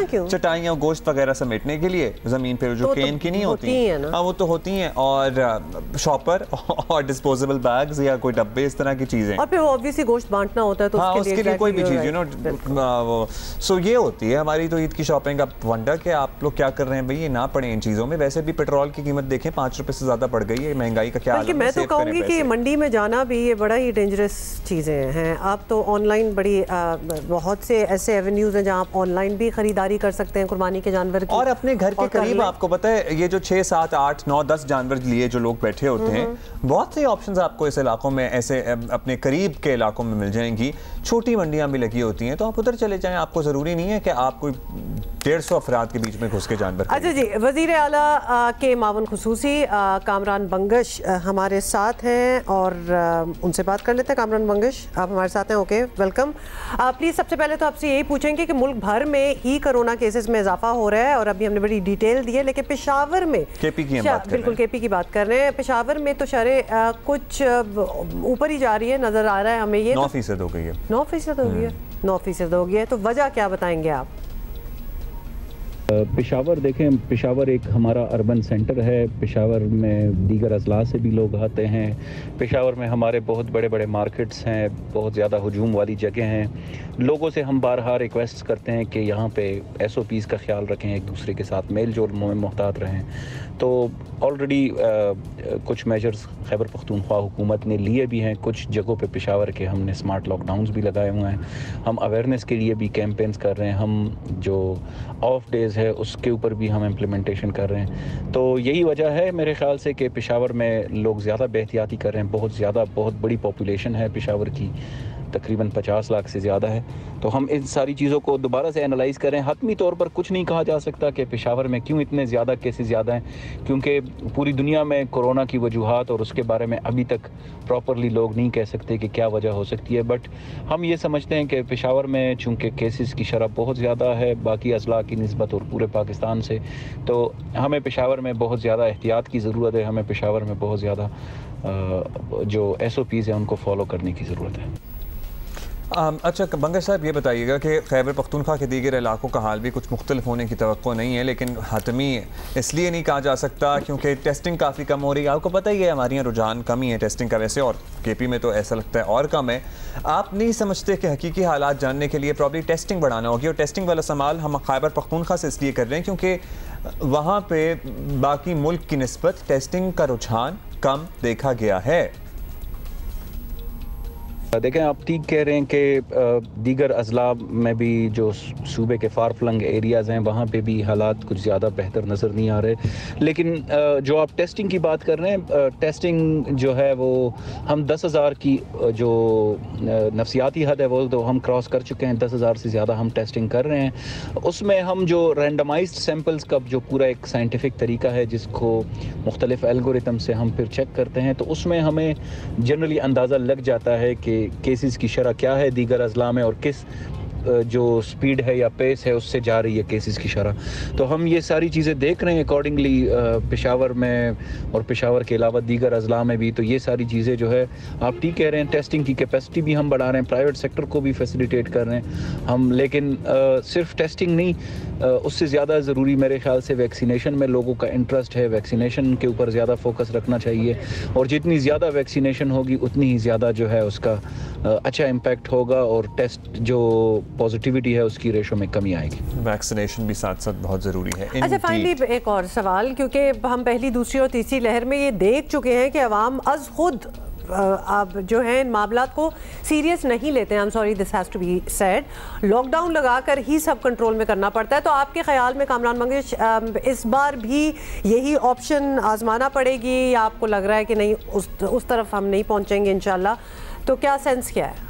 क्यों? चटाइयाँ गोश्त वगैरह समेटने के लिए ज़मीन पे जो केन की नहीं होती हैं, हाँ वो तो होती हैं, और शॉपर और डिस्पोजेबल बैग्स या कोई डब्बे, इस तरह की चीज़ें। और फिर ऑब्वियसली गोश्त बांटना होता है तो हाँ, उसके लिए कोई भी चीज़ यू नो। सो ये होती है हमारी तो ईद की शॉपिंग। अब वंडर के आप लोग क्या कर रहे हैं भाई, ये ना पड़े इन चीज़ों में। वैसे भी पेट्रोल की कीमत देखें 5 रुपये से ज़्यादा बढ़ गई है, महंगाई का क्या हाल है। मैं तो कहूँगी कि मंडी में जाना भी ये बड़ा ही डेंजरस चीज़ें हैं। आप तो ऑनलाइन बड़ी बहुत से ऐसे एवेन्यूज़ हैं जहाँ आप ऑनलाइन भी खरीदारी कर सकते हैं कुर्बानी के जानवर की, और अपने घर के करीब। आपको पता है ये जो 6, 7, 8, 9, 10 जानवर लिए जो लोग बैठे होते हैं, बहुत से ऑप्शंस आपको इस इलाकों में ऐसे अपने करीब के इलाकों में मिल जाएंगी। छोटी मंडियां भी लगी होती हैं, तो आप उधर चले जाएं। आपको ज़रूरी नहीं है कि आप कोई 150 अफराद के बीच में घुस के जानवर। अच्छा जी, वज़ीर आला के मावन खुसूसी कामरान बंगश हमारे साथ हैं और उनसे बात कर लेते हैं। कामरान बंगश, आप हमारे साथ हैं। Okay, welcome. प्लीज़ सबसे पहले तो आपसे यही पूछेंगे कि मुल्क भर में ही कोरोना केसेस में इजाफा हो रहा है और अभी हमने बड़ी डिटेल दी है, लेकिन पेशावर में केपी की बिल्कुल केपी की बात कर रहे हैं। पेशावर में तो शरह कुछ ऊपर ही जा रही है, नजर आ रहा है हमें। ये 9% हो गई है। 9% हो गई है। 9% हो गई है, तो वजह क्या बताएंगे आप? पेशावर देखें, पेशावर एक हमारा अर्बन सेंटर है। पेशावर में दीगर अजला से भी लोग आते हैं। पेशावर में हमारे बहुत बड़े बड़े मार्केट्स हैं, बहुत ज़्यादा हुजूम वाली जगह हैं। लोगों से हम बारहा रिक्वेस्ट करते हैं कि यहाँ पे SOPs का ख्याल रखें, एक दूसरे के साथ मेल जोल में मोहतात रहें। तो ऑलरेडी कुछ मेजर्स खैबर पख्तूनख्वा हुकूमत ने लिए भी हैं। कुछ जगहों पे पेशावर के हमने स्मार्ट लॉकडाउन्स भी लगाए हुए हैं। हम अवेयरनेस के लिए भी कैंपेन्स कर रहे हैं। हम जो ऑफ डेज़ है उसके ऊपर भी हम इम्प्लीमेंटेशन कर रहे हैं। तो यही वजह है मेरे ख्याल से कि पेशावर में लोग ज़्यादा बेहतियाती कर रहे हैं। बहुत बड़ी पॉपुलेशन है पेशावर की, तकरीबन 50 लाख से ज़्यादा है। तो हम इन सारी चीज़ों को दोबारा से एनालाइज़ करें। हतमी तौर पर कुछ नहीं कहा जा सकता कि पेशावर में क्यों इतने ज़्यादा केसेस ज़्यादा हैं, क्योंकि पूरी दुनिया में कोरोना की वजूहात और उसके बारे में अभी तक प्रॉपरली लोग नहीं कह सकते कि क्या वजह हो सकती है। बट हम ये समझते हैं कि पेशावर में चूँकि केसेस की शरह बहुत ज़्यादा है बाकी अजला की निस्बत और पूरे पाकिस्तान से, तो हमें पेशावर में बहुत ज़्यादा एहतियात की ज़रूरत है। हमें पेशावर में बहुत ज़्यादा जो SOPs हैं उनको फॉलो करने की ज़रूरत है। अच्छा बंगा साहब, ये बताइएगा कि खैबर पख्तूनख्वा के दीगर इलाकों का हाल भी कुछ मुख्तलिफ होने की तवक्को नहीं है, लेकिन हतमी इसलिए नहीं कहा जा सकता क्योंकि टेस्टिंग काफ़ी कम हो रही है। आपको पता ही है हमारे यहाँ रुझान कम ही है टेस्टिंग का वैसे, और KP में तो ऐसा लगता है और कम है। आप नहीं समझते कि हकीकी हालात जानने के लिए प्रॉब्ली टेस्टिंग बढ़ाना होगी, और टेस्टिंग वाला सवाल हम खैबर पख्तूनख्वा से इसलिए कर रहे हैं क्योंकि वहाँ पर बाकी मुल्क की निस्बत टेस्टिंग का रुझान कम देखा गया है। देखें, आप ठीक कह रहे हैं कि दीगर अजला में भी जो सूबे के फार फ्लंग एरियाज़ हैं वहाँ पे भी हालात कुछ ज़्यादा बेहतर नज़र नहीं आ रहे। लेकिन जो आप टेस्टिंग की बात कर रहे हैं, टेस्टिंग जो है वो हम 10,000 की जो नफसियाती हद है वो तो हम क्रॉस कर चुके हैं। 10,000 से ज़्यादा हम टेस्टिंग कर रहे हैं। उसमें हम जो रैंडमाइज्ड सैम्पल्स का जो पूरा एक साइंटिफिक तरीका है जिसको मुख्तलिफ एल्गोरिथम से हम फिर चेक करते हैं, तो उसमें हमें जनरली अंदाज़ा लग जाता है कि केसेस की शरह क्या है दीगर अजला में और किस जो स्पीड है या पेस है उससे जा रही है केसेस की शरह। तो हम ये सारी चीज़ें देख रहे हैं अकॉर्डिंगली पेशावर में और पेशावर के अलावा दीगर अजला में भी। तो ये सारी चीज़ें जो है आप ठीक कह रहे हैं, टेस्टिंग की कैपेसिटी भी हम बढ़ा रहे हैं, प्राइवेट सेक्टर को भी फैसिलिटेट कर रहे हैं हम। लेकिन सिर्फ टेस्टिंग नहीं, उससे ज़्यादा ज़रूरी मेरे ख्याल से वैक्सीनेशन में लोगों का इंटरेस्ट है। वैक्सीनेशन के ऊपर ज़्यादा फोकस रखना चाहिए, और जितनी ज़्यादा वैक्सीनेशन होगी उतनी ही ज़्यादा जो है उसका अच्छा इम्पैक्ट होगा और टेस्ट जो पॉजिटिविटी है उसकी रेशो में कमी आएगी। वैक्सीनेशन भी साथ साथ बहुत ज़रूरी है। अच्छा, फाइनली एक और सवाल, क्योंकि हम पहली, दूसरी और तीसरी लहर में ये देख चुके हैं कि अवाम अज खुद अब जो है इन मामलात को सीरियस नहीं लेते हैं। I am sorry this has to be said. Lockdown लगाकर ही सब कंट्रोल में करना पड़ता है। तो आपके ख्याल में कामरान मंगेश, इस बार भी यही ऑप्शन आजमाना पड़ेगी या आपको लग रहा है कि नहीं उस तरफ हम नहीं पहुंचेंगे इंशाल्लाह? तो क्या सेंस क्या है?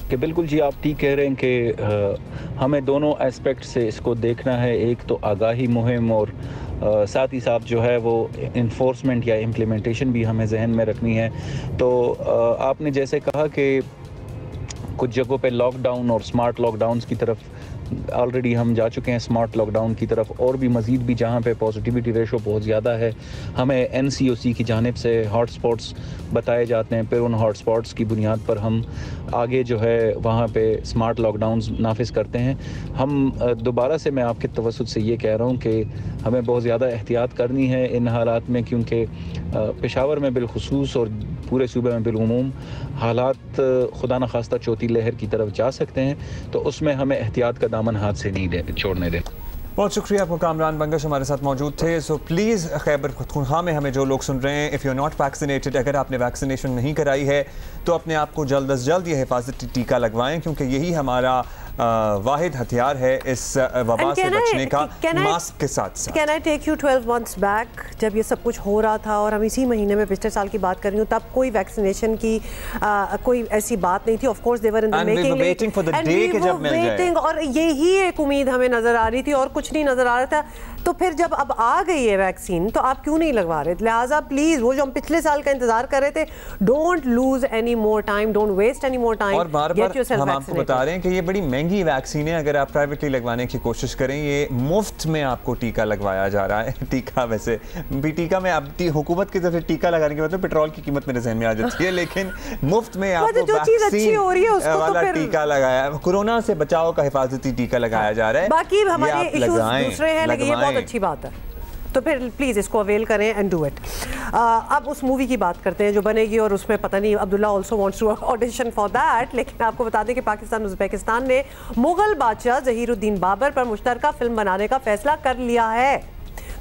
कि बिल्कुल जी, आप ठीक कह रहे हैं कि हमें दोनों एस्पेक्ट से इसको देखना है। एक तो आगाही मुहिम और साथ ही साथ जो है वो इन्फोर्समेंट या इम्प्लीमेंटेशन भी हमें जहन में रखनी है। तो आपने जैसे कहा कि कुछ जगहों पे लॉकडाउन और स्मार्ट लॉकडाउन्स की तरफ ऑलरेडी हम जा चुके हैं, स्मार्ट लॉकडाउन की तरफ, और भी मज़ीद भी जहाँ पे पॉजिटिविटी रेशो बहुत ज़्यादा है हमें NCOC की जानिब से हॉटस्पॉट्स बताए जाते हैं। फिर उन हॉटस्पॉट्स की बुनियाद पर हम आगे जो है वहाँ पे स्मार्ट लॉकडाउन्स नाफिज करते हैं। हम दोबारा से मैं आपके तवस्सुत से ये कह रहा हूँ कि हमें बहुत ज़्यादा एहतियात करनी है इन हालात में, क्योंकि पेशावर में बिलखुसूस और पूरे सूबे में बिलउमूम हालात खुदा न खास्ता चौथी लहर की तरफ जा सकते हैं। तो उसमें हमें एहतियात का दामन हाथ से नहीं छोड़ने दें। बहुत शुक्रिया आपको। कामरान बंगश हमारे साथ मौजूद थे। सो प्लीज़ खैबर पख्तूनख्वा में हमें जो लोग सुन रहे हैं, if you are not vaccinated, अगर आपने वैक्सीनेशन नहीं कराई है तो अपने आप को जल्द अज जल्द ये हिफाजती टीका लगवाएं, क्योंकि यही हमारा वाहिद हथियार है इस वबा से बचने का, मास्क के साथ साथ। Can I take you 12 months back, जब ये सब कुछ हो रहा था और हम इसी महीने में पिछले साल की बात कर रही हूँ, तब कोई वैक्सीनेशन की कोई ऐसी बात नहीं थी। Of course they were in the making, waiting for the day कि जब मिल जाए, और यही एक उम्मीद हमें नजर आ रही थी। और कुछ कुछ नहीं नजर आ रहा था, तो फिर जब अब आ गई है वैक्सीन तो आप क्यों नहीं लगवा रहे? लिहाजा प्लीज वो जो हम पिछले साल का इंतजार कर रहे थे, don't lose any more time, don't waste any more time. और बार-बार हम आपको बता रहे हैं कि ये बड़ी महंगी वैक्सीन है, अगर आप प्राइवेटली लगवाने की कोशिश करें, ये मुफ्त में आपको टीका लगवाया जा रहा है। टीका वैसे भी टीका में आप हुकूमत की तरफ से टीका लगाने के बाद पेट्रोल की कीमत मेरे जहन में आ जाती है, लेकिन मुफ्त में आपको जो चीज अच्छी हो रही है उसको वाला तो टीका लगाया, कोरोना से बचाव का हिफाजती टीका लगाया जा रहा है। बाकी हमारे इश्यूज दूसरे हैं, लेकिन ये बहुत अच्छी बात है, तो फिर प्लीज़ इसको अवेल करें एंड डू इट। अब उस मूवी की बात करते हैं जो बनेगी, और उसमें पता नहीं Abdullah also wants to audition for that, लेकिन आपको बता दें कि पाकिस्तान उज़्बेकिस्तान ने मुगल बादशाह ज़हीरुद्दीन बाबर पर मुश्तरका फिल्म बनाने का फैसला कर लिया है।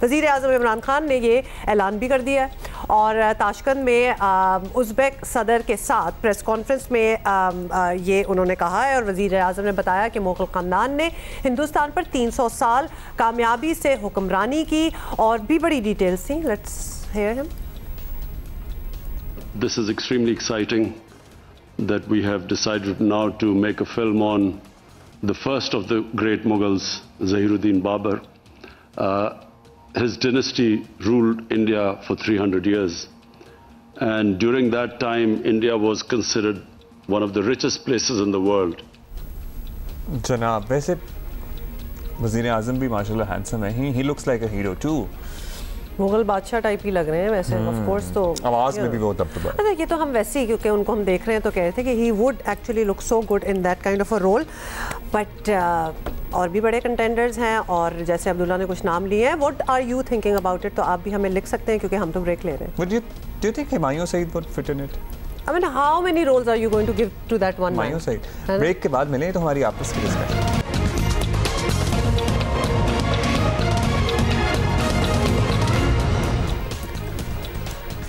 वज़ीर आज़म इमरान खान ने ये ऐलान भी कर दिया है, और ताशकंद में उज़्बेक सदर के साथ प्रेस कॉन्फ्रेंस में ये उन्होंने कहा है, और वज़ीर आज़म ने बताया कि मुग़ल ख़ानदान ने हिंदुस्तान पर 300 साल कामयाबी से हुक्मरानी की, और भी बड़ी डिटेल्स थी। Let's hear him. This is extremely exciting that we have decided now to make a film on the first of the great Mughals, Zahiruddin Babur. His dynasty ruled India for 300 years, and during that time India was considered one of the richest places in the world. जनाब, वैसे वज़ीर आज़म भी माशाल्लाह हैंडसम है, he looks like a hero too. Mughal बादशाह टाइप ही लग रहे हैं वैसे, ऑफ कोर्स, तो आवाज में भी वो दबदबा। अच्छा, ये तो हम वैसे ही, क्योंकि उनको हम देख रहे हैं तो कह रहे थे कि he would actually look so good in that kind of a role, but और भी बड़े कंटेंडर्स हैं, और जैसे अब्दुल्ला ने कुछ नाम लिए हैं। What are you thinking about it? तो आप भी हमें लिख सकते हैं, क्योंकि हम तो ब्रेक ले रहे हैं। Do you think Humayun Saeed would fit in it? I mean, how many roles are you going to give to that one man? Humayun Saeed. Break के बाद मिलें तो हमारी आपस की डिस्कशन।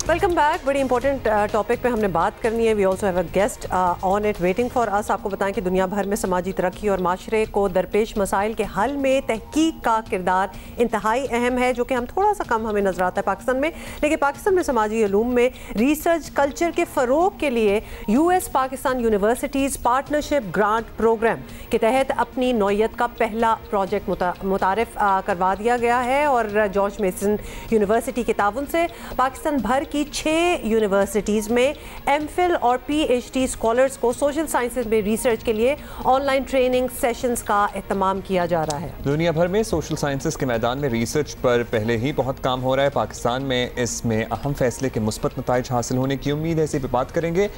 Welcome back. बड़ी इंपॉर्टेंट टॉपिक पे हमने बात करनी है। We also have a guest on it waiting for us. आपको बताएं कि दुनिया भर में समाजी तरक्की और माशरे को दरपेश मसाइल के हल में तहकीक का किरदार इंतहाई अहम है, जो कि हम थोड़ा सा कम हमें नजर आता है पाकिस्तान में। लेकिन पाकिस्तान में समाजी उलूम में रिसर्च कल्चर के फ़रोग के लिए US Pakistan universities partnership grant program के तहत अपनी नौयत का पहला प्रोजेक्ट मुतारिफ करवा दिया गया है, और जॉर्ज मेसन यूनिवर्सिटी के ताउन से पाकिस्तान भर की 6 यूनिवर्सिटीज़ में MPhil और PhD स्कॉलर्स को सोशल साइंसेज में रिसर्च के लिए ऑनलाइन ट्रेनिंग सेशंस का एहतमाम किया जा रहा है। दुनिया भर में सोशल साइंसेज के मैदान में रिसर्च पर पहले ही बहुत काम हो रहा है। पाकिस्तान में इसमें अहम फैसले के मुस्बत नताइज हासिल होने की उम्मीद है। इसी पर बात करेंगे।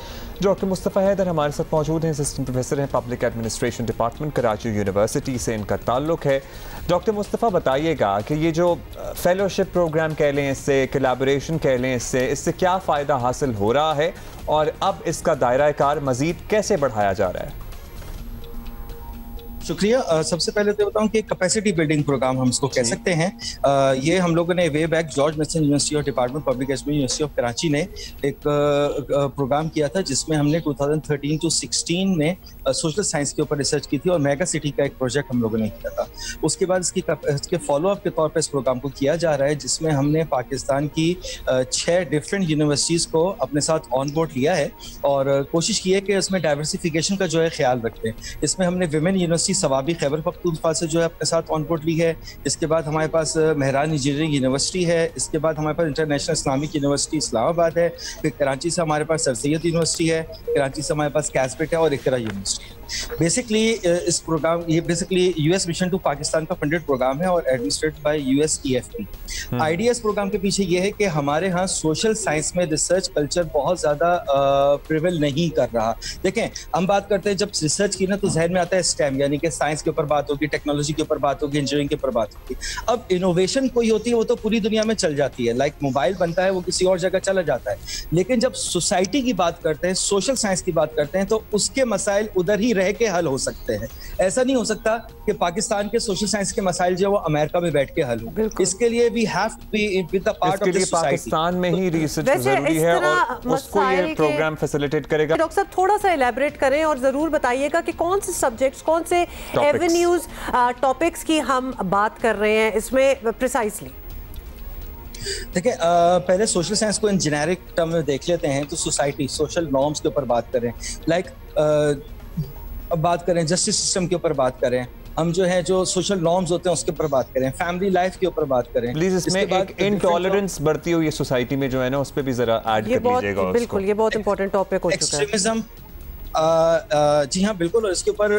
डॉक्टर मुस्तफ़ा हैदर हमारे साथ मौजूद हैं, असिस्टेंट प्रोफेसर हैं public administration department, Karachi university से इनका ताल्लुक है। डॉक्टर मुस्तफ़ा, बताइएगा कि ये जो फेलोशिप प्रोग्राम कह लें, इससे कोलैबोरेशन कह लें, इससे क्या फ़ायदा हासिल हो रहा है, और अब इसका दायरा कार मज़ीद कैसे बढ़ाया जा रहा है? शुक्रिया। सबसे पहले तो बताऊं कि कैपेसिटी बिल्डिंग प्रोग्राम हम इसको कह सकते हैं। ये हम लोगों ने way back George Mason University और department public administration University of Karachi ने एक प्रोग्राम किया था, जिसमें हमने 2013 to 16 में सोशल साइंस के ऊपर रिसर्च की थी, और मेगा सिटी का एक प्रोजेक्ट हम लोगों ने किया था। उसके बाद इसके फॉलोअप के तौर पर इस प्रोग्राम को किया जा रहा है, जिसमें हमने पाकिस्तान की 6 डिफरेंट यूनिवर्सिटीज़ को अपने साथ ऑन बोर्ड लिया है, और कोशिश की है कि उसमें डाइवर्सिफिकेशन का जो है ख्याल रखते हैं। इसमें हमने विमेन यूनिवर्सिटी सवाबी खैबर पख्तूनख्वा से जो है अपने साथ ऑन बोर्ड ली है। इसके बाद हमारे पास मेहरान इंजीनियरिंग यूनिवर्सिटी है। इसके बाद हमारे पास इंटरनेशनल इस्लामिक यूनिवर्सिटी इस्लामाबाद है। फिर कराची से हमारे पास सर सैयद यूनिवर्सिटी है। कराची से हमारे पास कैसपेट है और इकरा यूनिवर्सिटी है। बेसिकली इस प्रोग्राम, ये basically US mission to Pakistan का फंडेड प्रोग्राम है और administered by US EFP। Idea इस प्रोग्राम के पीछे ये है कि हमारे यहाँ सोशल साइंस में रिसर्च कल्चर बहुत ज़्यादा प्रिवेल नहीं कर रहा। देखें, हम बात करते हैं जब रिसर्च की ना, तो जहन में आता है स्टेम, यानी कि साइंस के ऊपर बात होगी, टेक्नोलॉजी के ऊपर बात होगी, इंजीनियरिंग के ऊपर बात होगी। अब इनोवेशन कोई होती है वो तो पूरी दुनिया में चल जाती है, लाइक मोबाइल बनता है वो किसी और जगह चला जाता है। लेकिन जब सोसाइटी की बात करते हैं, सोशल साइंस की बात करते हैं, तो उसके मसाइल उधर ही रह के हल हो सकते हैं। ऐसा नहीं हो सकता कि पाकिस्तान के सोशल साइंस के मसाइल जो वो अमेरिका में बैठ के हल हो। इसके लिए we have to be with the part of the society. Pakistan में ही रिसर्च जरूरी है और उसको ये प्रोग्राम फैसिलिटेट करेगा। डॉक्टर साहब, थोड़ा सा इलैबोरेट करें और जरूर बताइएगा कि कौन से सब्जेक्ट्स, कौन से एवेन्यूज, टॉपिक्स की हम बात कर रहे हैं इसमें प्रिसाइसली। देखिए, पहले सोशल साइंस को इन जेनेरिक टर्म में देख लेते हैं, तो सोसाइटी, सोशल नॉर्म्स के ऊपर बात करें, लाइक अब बात करें जस्टिस सिस्टम के ऊपर बात करें, हम जो है जो सोशल नॉर्म्स होते हैं उसके ऊपर बात करें, फैमिली लाइफ के ऊपर बात करें। प्लीज इसमें एक इंटॉलरेंस बढ़ती हुई सोसाइटी में जो है ना उस पे भी जरा ऐड कर लीजिएगा। बिल्कुल, ये बहुत इंपॉर्टेंट टॉपिक हो चुका है। एक्सट्रीमिज्म, जी हाँ बिल्कुल, और इसके ऊपर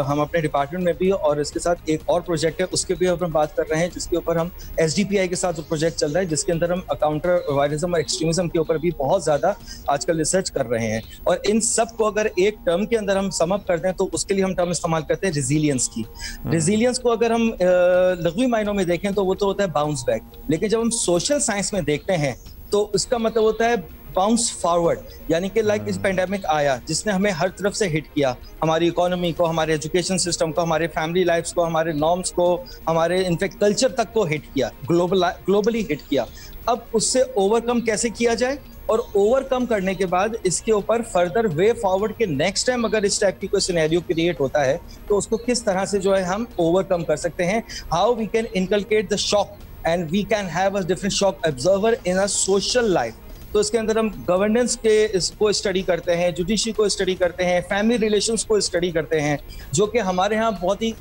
हम अपने डिपार्टमेंट में भी और इसके साथ एक और प्रोजेक्ट है उसके भी ऊपर बात कर रहे हैं, जिसके ऊपर हम SDPI के साथ प्रोजेक्ट चल रहा है, जिसके अंदर हम काउंटर वायरलिज्म और एक्सट्रीमिज्म के ऊपर भी बहुत ज्यादा आजकल रिसर्च कर रहे हैं। और इन सब को अगर एक टर्म के अंदर हम सम अप करते हैं तो उसके लिए हम टर्म इस्तेमाल करते हैं रेजिलियंस की। रेजिलियंस को अगर हम लघुवी मायनों में देखें तो वो तो होता है बाउंस बैक, लेकिन जब हम सोशल साइंस में देखते हैं तो इसका मतलब होता है बाउंस फॉरवर्ड, यानी कि लाइक इस पेंडेमिक आया जिसने हमें हर तरफ से हिट किया, हमारी इकोनॉमी को, हमारे एजुकेशन सिस्टम को, हमारे फैमिली लाइफ्स को, हमारे नॉर्म्स को, हमारे इनफैक्ट कल्चर तक को हिट किया, ग्लोबली हिट किया। अब उससे ओवरकम कैसे किया जाए, और ओवरकम करने के बाद इसके ऊपर फर्दर वे फॉरवर्ड के नेक्स्ट टाइम अगर इस टाइप की कोई सिनेरियो क्रिएट होता है तो उसको किस तरह से जो है हम ओवरकम कर सकते हैं, how we can inculcate the shock and we can have a different shock observer in a social life. तो इसके अंदर हम गवर्नेंस के इसको स्टडी करते हैं, जुडिशरी को स्टडी करते हैं, फैमिली रिलेशंस को स्टडी करते हैं, जो कि हमारे यहाँ बहुत ही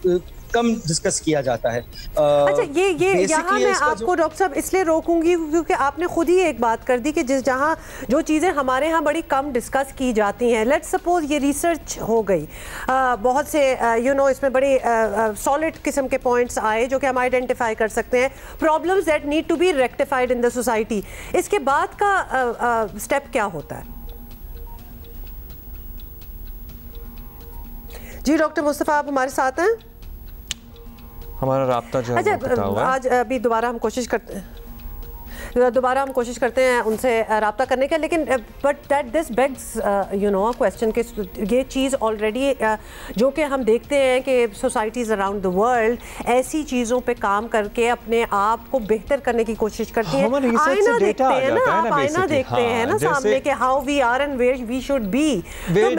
कम डिस्कस किया जाता है। अच्छा, ये यहाँ मैं आपको डॉक्टर साहब इसलिए रोकूंगी क्योंकि आपने खुद ही एक बात कर दी कि जहाँ जो चीज़ें हमारे यहाँ बड़ी कम डिस्कस की जाती हैं, लेट्स सपोज ये रिसर्च हो गई, बहुत से इसमें बड़े सॉलिड किस्म के पॉइंट्स आए जो कि हम आइडेंटिफाई कर सकते हैं, problems that need to be rectified in the society. इसके बाद का स्टेप क्या होता है? जी डॉक्टर मुस्तफ़ा, आप हमारे साथ हैं? हमारा राब्ता जो है आज अभी दोबारा हम कोशिश करते हैं उनसे राब्ता करने का, लेकिन but that this bags question कि ये चीज़ ऑलरेडी जो कि हम देखते हैं कि सोसाइटीज़ अराउंड द वर्ल्ड ऐसी चीज़ों पे काम करके अपने आप को बेहतर करने की कोशिश करती हैं। आईना देखते हैं ना, आप आईना देखते हैं ना सामने के, how we are and where we should be, where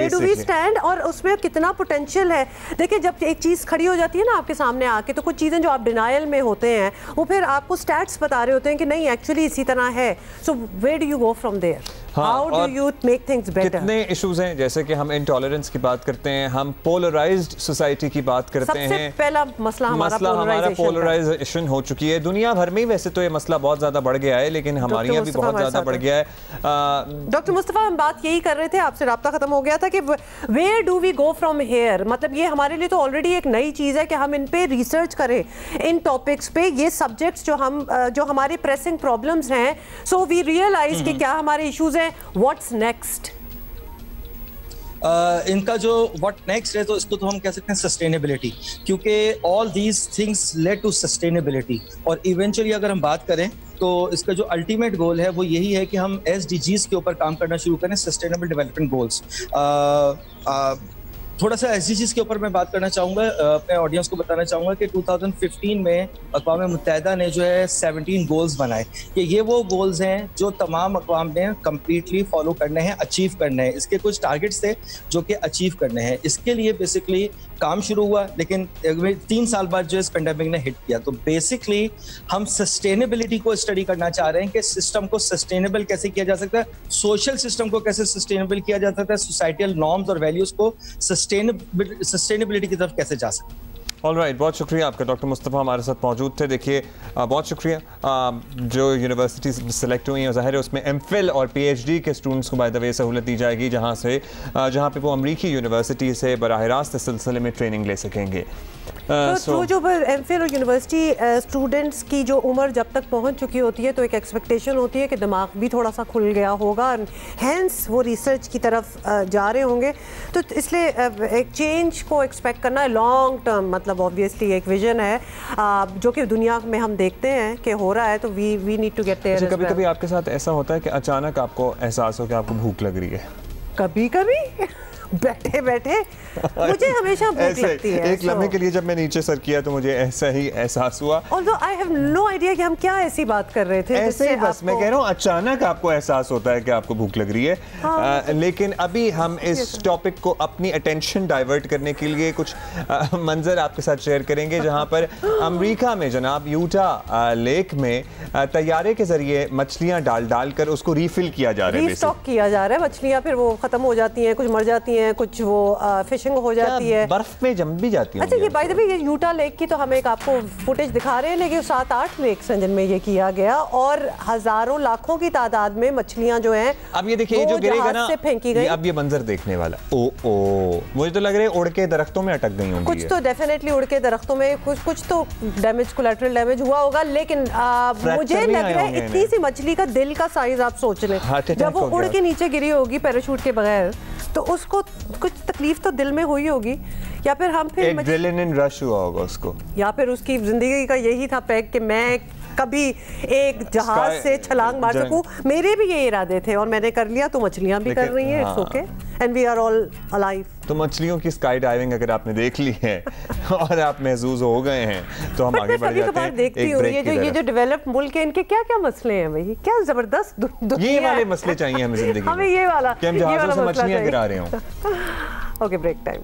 do we stand, और उसमें कितना पोटेंशियल है। देखिए, जब एक चीज़ खड़ी हो जाती है ना आपके सामने आके, तो कुछ चीज़ें जो आप डिनायल में होते हैं वो फिर आपको स्टैट्स बता रहे होते हैं कि नहीं एक्चुअली इसी तरह है। So where do you go from there? How do you make things better? कितने इश्यूज हैं, जैसे कि हम इंटॉलरेंस की बात करते हैं, हम पोलराइज्ड सोसाइटी की बात करते हैं। सबसे पहला मसला हमारा पोलराइजेशन हो चुकी है दुनिया भर में। वैसे तो ये मसला बहुत ज्यादा बढ़ गया है, लेकिन हमारे यहाँ भी बहुत ज्यादा बढ़ गया है। डॉक्टर मुस्तफ़ा, हम बात यही कर रहे थे, आपसे राब्ता खत्म हो गया था कि where do we go from here. मतलब ये हमारे लिए तो ऑलरेडी एक नई चीज़ है कि हम इन पे रिसर्च करें, इन टॉपिक्स पे, ये सब्जेक्ट्स जो हमारे प्रेसिंग प्रॉब्लम्स हैं, सो वी रियलाइज कि क्या हमारे इश्यूज हैं, व्हाट्स नेक्स्ट। इनका जो व्हाट नेक्स्ट है तो इसको तो हम कह सकते हैं सस्टेनेबिलिटी, क्योंकि all these things lead to sustainability. और इवेंचुअली अगर हम बात करें तो इसका जो अल्टीमेट गोल है वो यही है कि हम SDGs के ऊपर काम करना शुरू करें, सस्टेनेबल डेवलपमेंट गोल्स। थोड़ा सा SDGs के ऊपर मैं बात करना चाहूँगा, अपने ऑडियंस को बताना चाहूँगा कि 2015 में अक़वाम मुत्तहिदा ने जो है 17 गोल्स बनाए कि ये वो गोल्स हैं जो तमाम अक़वाम ने कम्प्लीटली फॉलो करने हैं, अचीव करने हैं। इसके कुछ टारगेट्स थे जो कि अचीव करने हैं। इसके लिए बेसिकली काम शुरू हुआ, लेकिन 3 साल बाद जो इस पेंडेमिक ने हिट किया। तो बेसिकली हम सस्टेनेबिलिटी को स्टडी करना चाह रहे हैं कि सिस्टम को सस्टेनेबल कैसे किया जा सकता है, सोशल सिस्टम को कैसे सस्टेनेबल किया जा सकता है, सोसाइटल नॉर्म्स और वैल्यूज को सस्टेनेबिलिटी की तरफ कैसे जा सकते हैं। ऑलराइट, बहुत शुक्रिया आपका डॉक्टर मुस्तफ़ा हमारे साथ मौजूद थे। देखिए, बहुत शुक्रिया। जो यूनिवर्सिटी सेलेक्ट हुई हैं ज़ाहिर है उसमें MPhil और PhD के स्टूडेंट्स को बाय द वे सहूलत दी जाएगी, जहाँ पे वो अमरीकी यूनिवर्सिटी से बराह रास्त इस सिलसिले में ट्रेनिंग ले सकेंगे। तो जो MPhil और यूनिवर्सिटी स्टूडेंट्स की जो उम्र जब तक पहुँच चुकी होती है तो एक एक्सपेक्टेशन होती है कि दिमाग भी थोड़ा सा खुल गया होगा, हैंस वो रिसर्च की तरफ जा रहे होंगे। तो इसलिए एक चेंज को एक्सपेक्ट करना है लॉन्ग टर्म, मतलब ऑब्वियसली एक विजन है जो कि दुनिया में हम देखते हैं कि हो रहा है, तो we need to get there. कभी कभी आपके साथ ऐसा होता है कि अचानक आपको एहसास हो कि आपको भूख लग रही है? कभी कभी बैठे बैठे मुझे हमेशा भूख लगती है। एक लम्हे के लिए जब मैं नीचे सर किया तो मुझे ऐसा ही एहसास हुआ। Although I have no idea कि हम क्या ऐसी बात कर रहे थे। ऐसे ही बस मैं कह रहा हूँ अचानक आपको एहसास होता है कि आपको भूख लग रही है। हाँ। लेकिन अभी हम इस टॉपिक को अपनी अटेंशन डाइवर्ट करने के लिए कुछ मंजर आपके साथ शेयर करेंगे, जहाँ पर अमेरिका में जनाब यूटा लेक में तैयारे के जरिए मछलियाँ डाल कर उसको रीफिल किया जा रहा है, रीस्टॉक किया जा रहा है मछलियाँ, फिर वो खत्म हो जाती हैं, कुछ मर जाती हैं, हैं, कुछ वो फिशिंग हो जाती है, बर्फ में जम भी जाती है। अच्छा, ये बाय द वे ये यूटा लेक की तो हम एक आपको फुटेज दिखा रहे हैं, लेकिन 7-8 लेक्स हैं जिनमें ये किया गया और हजारों लाखों की तादाद में मछलियां जो हैं अब ये देखिए जो गिरेगा ना, फेंकी गई। अब ये मंजर देखने वाला, ओ मुझे तो लग रहा है उड़ के दरख्तों में अटक गई होंगी। कुछ तो डेफिनेटली उड़ के दरख्तों में, कुछ तो डैमेज, कोलैटरल डैमेज हुआ होगा, लेकिन मुझे लग रहा है इतनी सी मछली का दिल का साइज आप सोच लें, जब वो उड़ के नीचे गिरी होगी पैराशूट के बगैर, तो उसको कुछ तकलीफ तो दिल में हुई होगी, या फिर हम फिर एड्रेनालिन रश हुआ होगा उसको, या फिर उसकी जिंदगी का यही था पैक कि मैं कभी एक जहाज से छलांग मार सकूं। मेरे भी ये इरादे थे और मैंने कर लिया, तो मछलियां भी कर रही हैं, it's okay and we are all alive. तो मछलियों की स्काई डाइविंग अगर आपने देख ली है और आप महसूस हो गए हैं, तो हम आगे बढ़ जाते हैं। देखती हूँ ये जो डेवलप्ड मुल्क है, इनके क्या क्या मसले हैं भाई, क्या जबरदस्त ये वाले मसले चाहिए हमें जिंदगी में, हमें ये वाला कि हम जहाज़ों से मछलियां गिरा रहे हों। Okay, break time.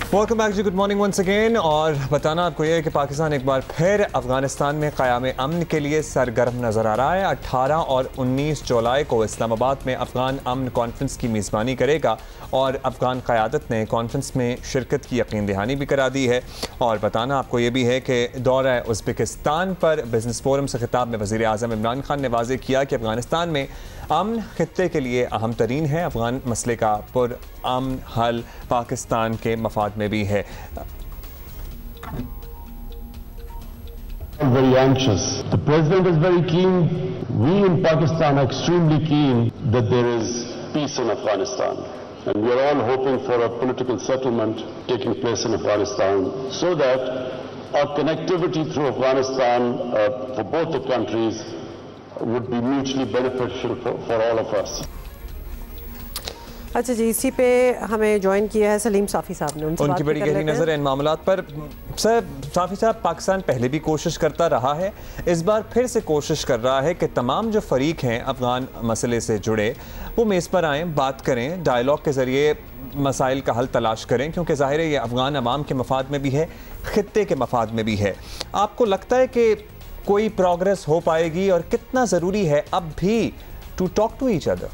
Welcome back ji, good morning once again. और बताना आपको यह है कि पाकिस्तान एक बार फिर अफगानिस्तान में क़याम अमन के लिए सरगर्म नज़र आ रहा है। 18 और 19 जुलाई को इस्लामाबाद में अफगान अमन कॉन्फ्रेंस की मेज़बानी करेगा और अफगान क़यादत ने कॉन्फ्रेंस में शिरकत की यकीन दहानी भी करा दी है। और बताना आपको ये भी है कि दौरा उज़्बेकिस्तान पर बिजनेस फोरम से खिताब में वज़ीर आज़म इमरान खान ने वाज़ेह किया कि अफगानिस्तान में अमन खित्ते के लिए अहम तरीन है। अफगान मसले का पुरअमन हल पाकिस्तान के मफाद में भी है। Very anxious. The president is very keen. We in Pakistan are extremely keen that there is peace in Afghanistan. And we are all hoping for a political settlement taking place in Afghanistan so that our connectivity through Afghanistan for both the countries would be mutually beneficial for all of us. अच्छा जी, इसी पे हमें ज्वाइन किया है सलीम साफ़ी साहब ने, उनकी बड़ी गहरी नज़र है इन मामलात पर। सर साफ़ी साहब, पाकिस्तान पहले भी कोशिश करता रहा है, इस बार फिर से कोशिश कर रहा है कि तमाम जो फरीक हैं अफगान मसले से जुड़े वो मेज़ पर आएँ, बात करें, डायलॉग के ज़रिए मसाइल का हल तलाश करें, क्योंकि ज़ाहिर है ये अफगान अवाम के मफाद में भी है, खित्ते के मफाद में भी है। आपको लगता है कि कोई प्रोग्रेस हो पाएगी और कितना ज़रूरी है अब भी to talk to each other?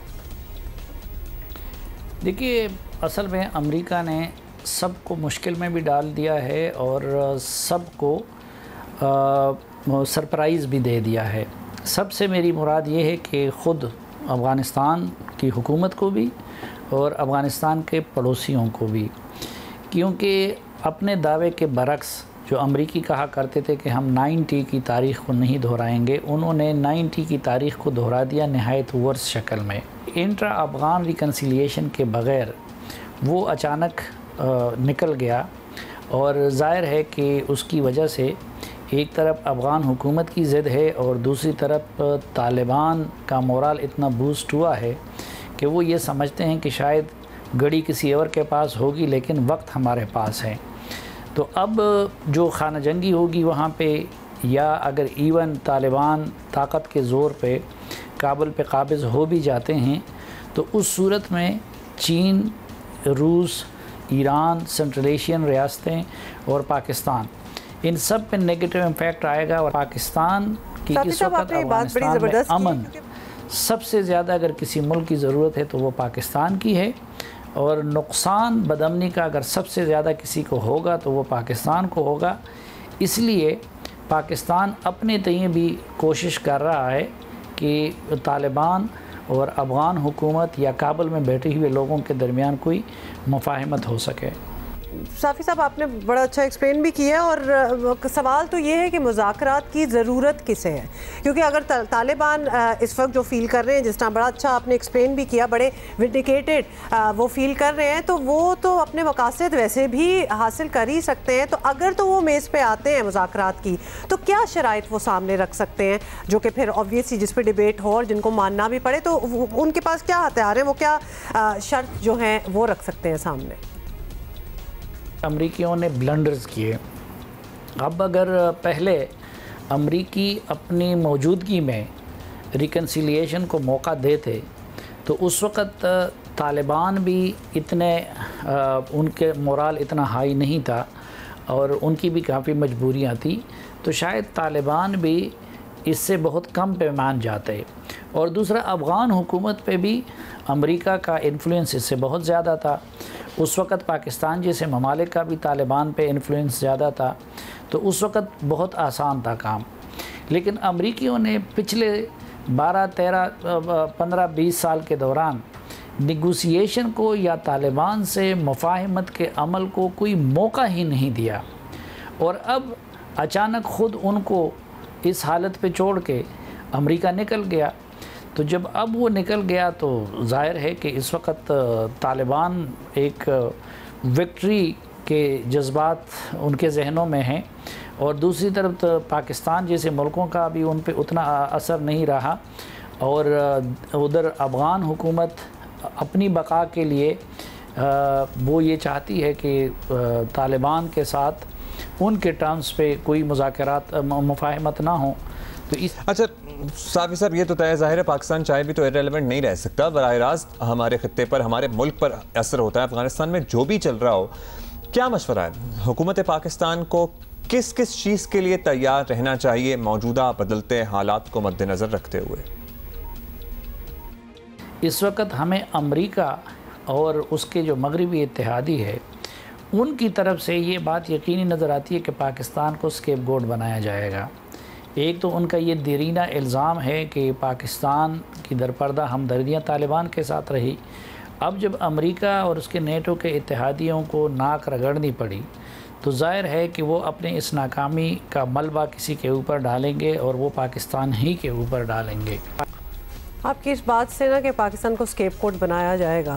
देखिए, असल में अमेरिका ने सबको मुश्किल में भी डाल दिया है और सबको सरप्राइज़ भी दे दिया है। सबसे मेरी मुराद ये है कि ख़ुद अफ़गानिस्तान की हुकूमत को भी और अफ़गानिस्तान के पड़ोसियों को भी, क्योंकि अपने दावे के बरक्स जो अमरीकी कहा करते थे कि हम 90 की तारीख़ को नहीं दोहराएंगे, उन्होंने 90 की तारीख़ को दोहरा दिया नहायत वर्स शक्ल में। इंट्रा अफ़गान रिकन्सिलिएशन के बग़ैर वो अचानक निकल गया और ज़ाहिर है कि उसकी वजह से एक तरफ अफ़गान हुकूमत की ज़िद है और दूसरी तरफ तालिबान का मोराल इतना बूस्ट हुआ है कि वो ये समझते हैं कि शायद गड़ी किसी और के पास होगी लेकिन वक्त हमारे पास है। तो अब जो खाना जंगी होगी वहाँ पे, या अगर इवन तालिबान ताकत के ज़ोर पे काबुल पे काबिज़ हो भी जाते हैं, तो उस सूरत में चीन, रूस, ईरान, सेंट्रल एशियन रियासतें और पाकिस्तान, इन सब पे नेगेटिव इम्पैक्ट आएगा। और पाकिस्तान की इस वक्त अफगानिस्तान में अमन सबसे ज़्यादा अगर किसी मुल्क की ज़रूरत है तो वो पाकिस्तान की है, और नुकसान बदअमनी का अगर सबसे ज़्यादा किसी को होगा तो वो पाकिस्तान को होगा। इसलिए पाकिस्तान अपने तय भी कोशिश कर रहा है कि तालिबान और अफ़गान हुकूमत या काबुल में बैठे हुए लोगों के दरमियान कोई मुफाहमत हो सके। साफ़ी साहब, आपने बड़ा अच्छा एक्सप्लेन भी किया और सवाल तो ये है कि मुज़ाकरात की ज़रूरत किसे है, क्योंकि अगर तालिबान इस वक्त जो फील कर रहे हैं, जिस तरह बड़ा अच्छा आपने एक्सप्लेन भी किया, बड़े विंडिकेटेड वो फील कर रहे हैं, तो वो तो अपने मकासद वैसे भी हासिल कर ही सकते हैं। तो अगर तो वो मेज़ पे आते हैं मुज़ाकरात की, तो क्या शराइत वो सामने रख सकते हैं जो कि फिर ऑब्वियसली जिस पर डिबेट हो और जिनको मानना भी पड़े, तो उनके पास क्या हथियार हैं, वो क्या शर्त जो हैं वो रख सकते हैं सामने? अमरीकियों ने ब्लंडर्स किए। अब अगर पहले अमरीकी अपनी मौजूदगी में रिकन्सिलिएशन को मौका देते तो उस वक़्त तालिबान भी इतने उनके मोराल इतना हाई नहीं था और उनकी भी काफ़ी मजबूरियां थी, तो शायद तालिबान भी इससे बहुत कम पे मान जाते। और दूसरा, अफ़गान हुकूमत पे भी अमेरिका का इन्फ्लुएंस इससे बहुत ज़्यादा था। उस वक़्त पाकिस्तान जैसे ममालिक का भी तालिबान पे इन्फ्लुएंस ज़्यादा था, तो उस वक़्त बहुत आसान था काम। लेकिन अमरीकियों ने पिछले 12, 13, 15, 20 साल के दौरान निगोसिएशन को या तालिबान से मुफाहमत के अमल को कोई मौका ही नहीं दिया। और अब अचानक ख़ुद उनको इस हालत पे छोड़ के अमेरिका निकल गया। तो जब अब वो निकल गया तो ज़ाहिर है कि इस वक्त तालिबान एक विक्ट्री के जज्बात उनके जहनों में हैं, और दूसरी तरफ तो पाकिस्तान जैसे मुल्कों का भी उन पे उतना असर नहीं रहा। और उधर अफ़गान हुकूमत अपनी बका के लिए वो ये चाहती है कि तालिबान के साथ उनके टर्म्स पे कोई मुज़ाकरात मुफाहमत ना हो। तो इस अच्छा साफ़ी साहब, ये तो तय ज़ाहिर है पाकिस्तान चाहे भी तो इररिलेवेंट नहीं रह सकता, बराह रास्त हमारे ख़ित्ते पर, हमारे मुल्क पर असर होता है। अफ़गानिस्तान में जो भी चल रहा हो, क्या मशवरा है हुकूमत पाकिस्तान को, किस किस चीज़ के लिए तैयार रहना चाहिए मौजूदा बदलते हालात को मद्देनज़र रखते हुए? इस वक्त हमें अमेरिका और उसके जो मगरबी इत्तेहादी है उनकी तरफ से ये बात यकीनी नज़र आती है कि पाकिस्तान को स्केपगोट बनाया जाएगा। एक तो उनका ये देरीना इल्ज़ाम है कि पाकिस्तान की दरपर्दा हमदर्दियाँ तालिबान के साथ रही। अब जब अमेरिका और उसके नेटो के इत्तेहादियों को नाक रगड़नी पड़ी तो ज़ाहिर है कि वो अपने इस नाकामी का मलबा किसी के ऊपर डालेंगे और वो पाकिस्तान ही के ऊपर डालेंगे। आपकी इस बात से ना कि पाकिस्तान को स्केपगोट बनाया जाएगा,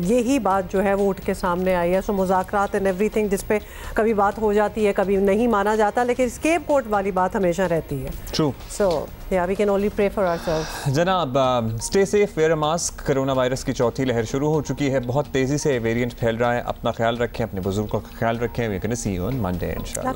यही बात जो है वो उठ के सामने आई है। सो मुज़ाकरात एंड एवरीथिंग जिस पे कभी बात हो जाती है, कभी नहीं माना जाता, लेकिन स्केपगोट वाली बात हमेशा रहती है। True. So yeah we can only pray for ourselves. जनाब, stay safe, wear a mask. Corona virus की चौथी लहर शुरू हो चुकी है, बहुत तेज़ी से वेरिएंट फैल रहा है। अपना ख्याल रखें, अपने बुजुर्गों का ख्याल रखें। We can see you on Monday इंशाल्लाह।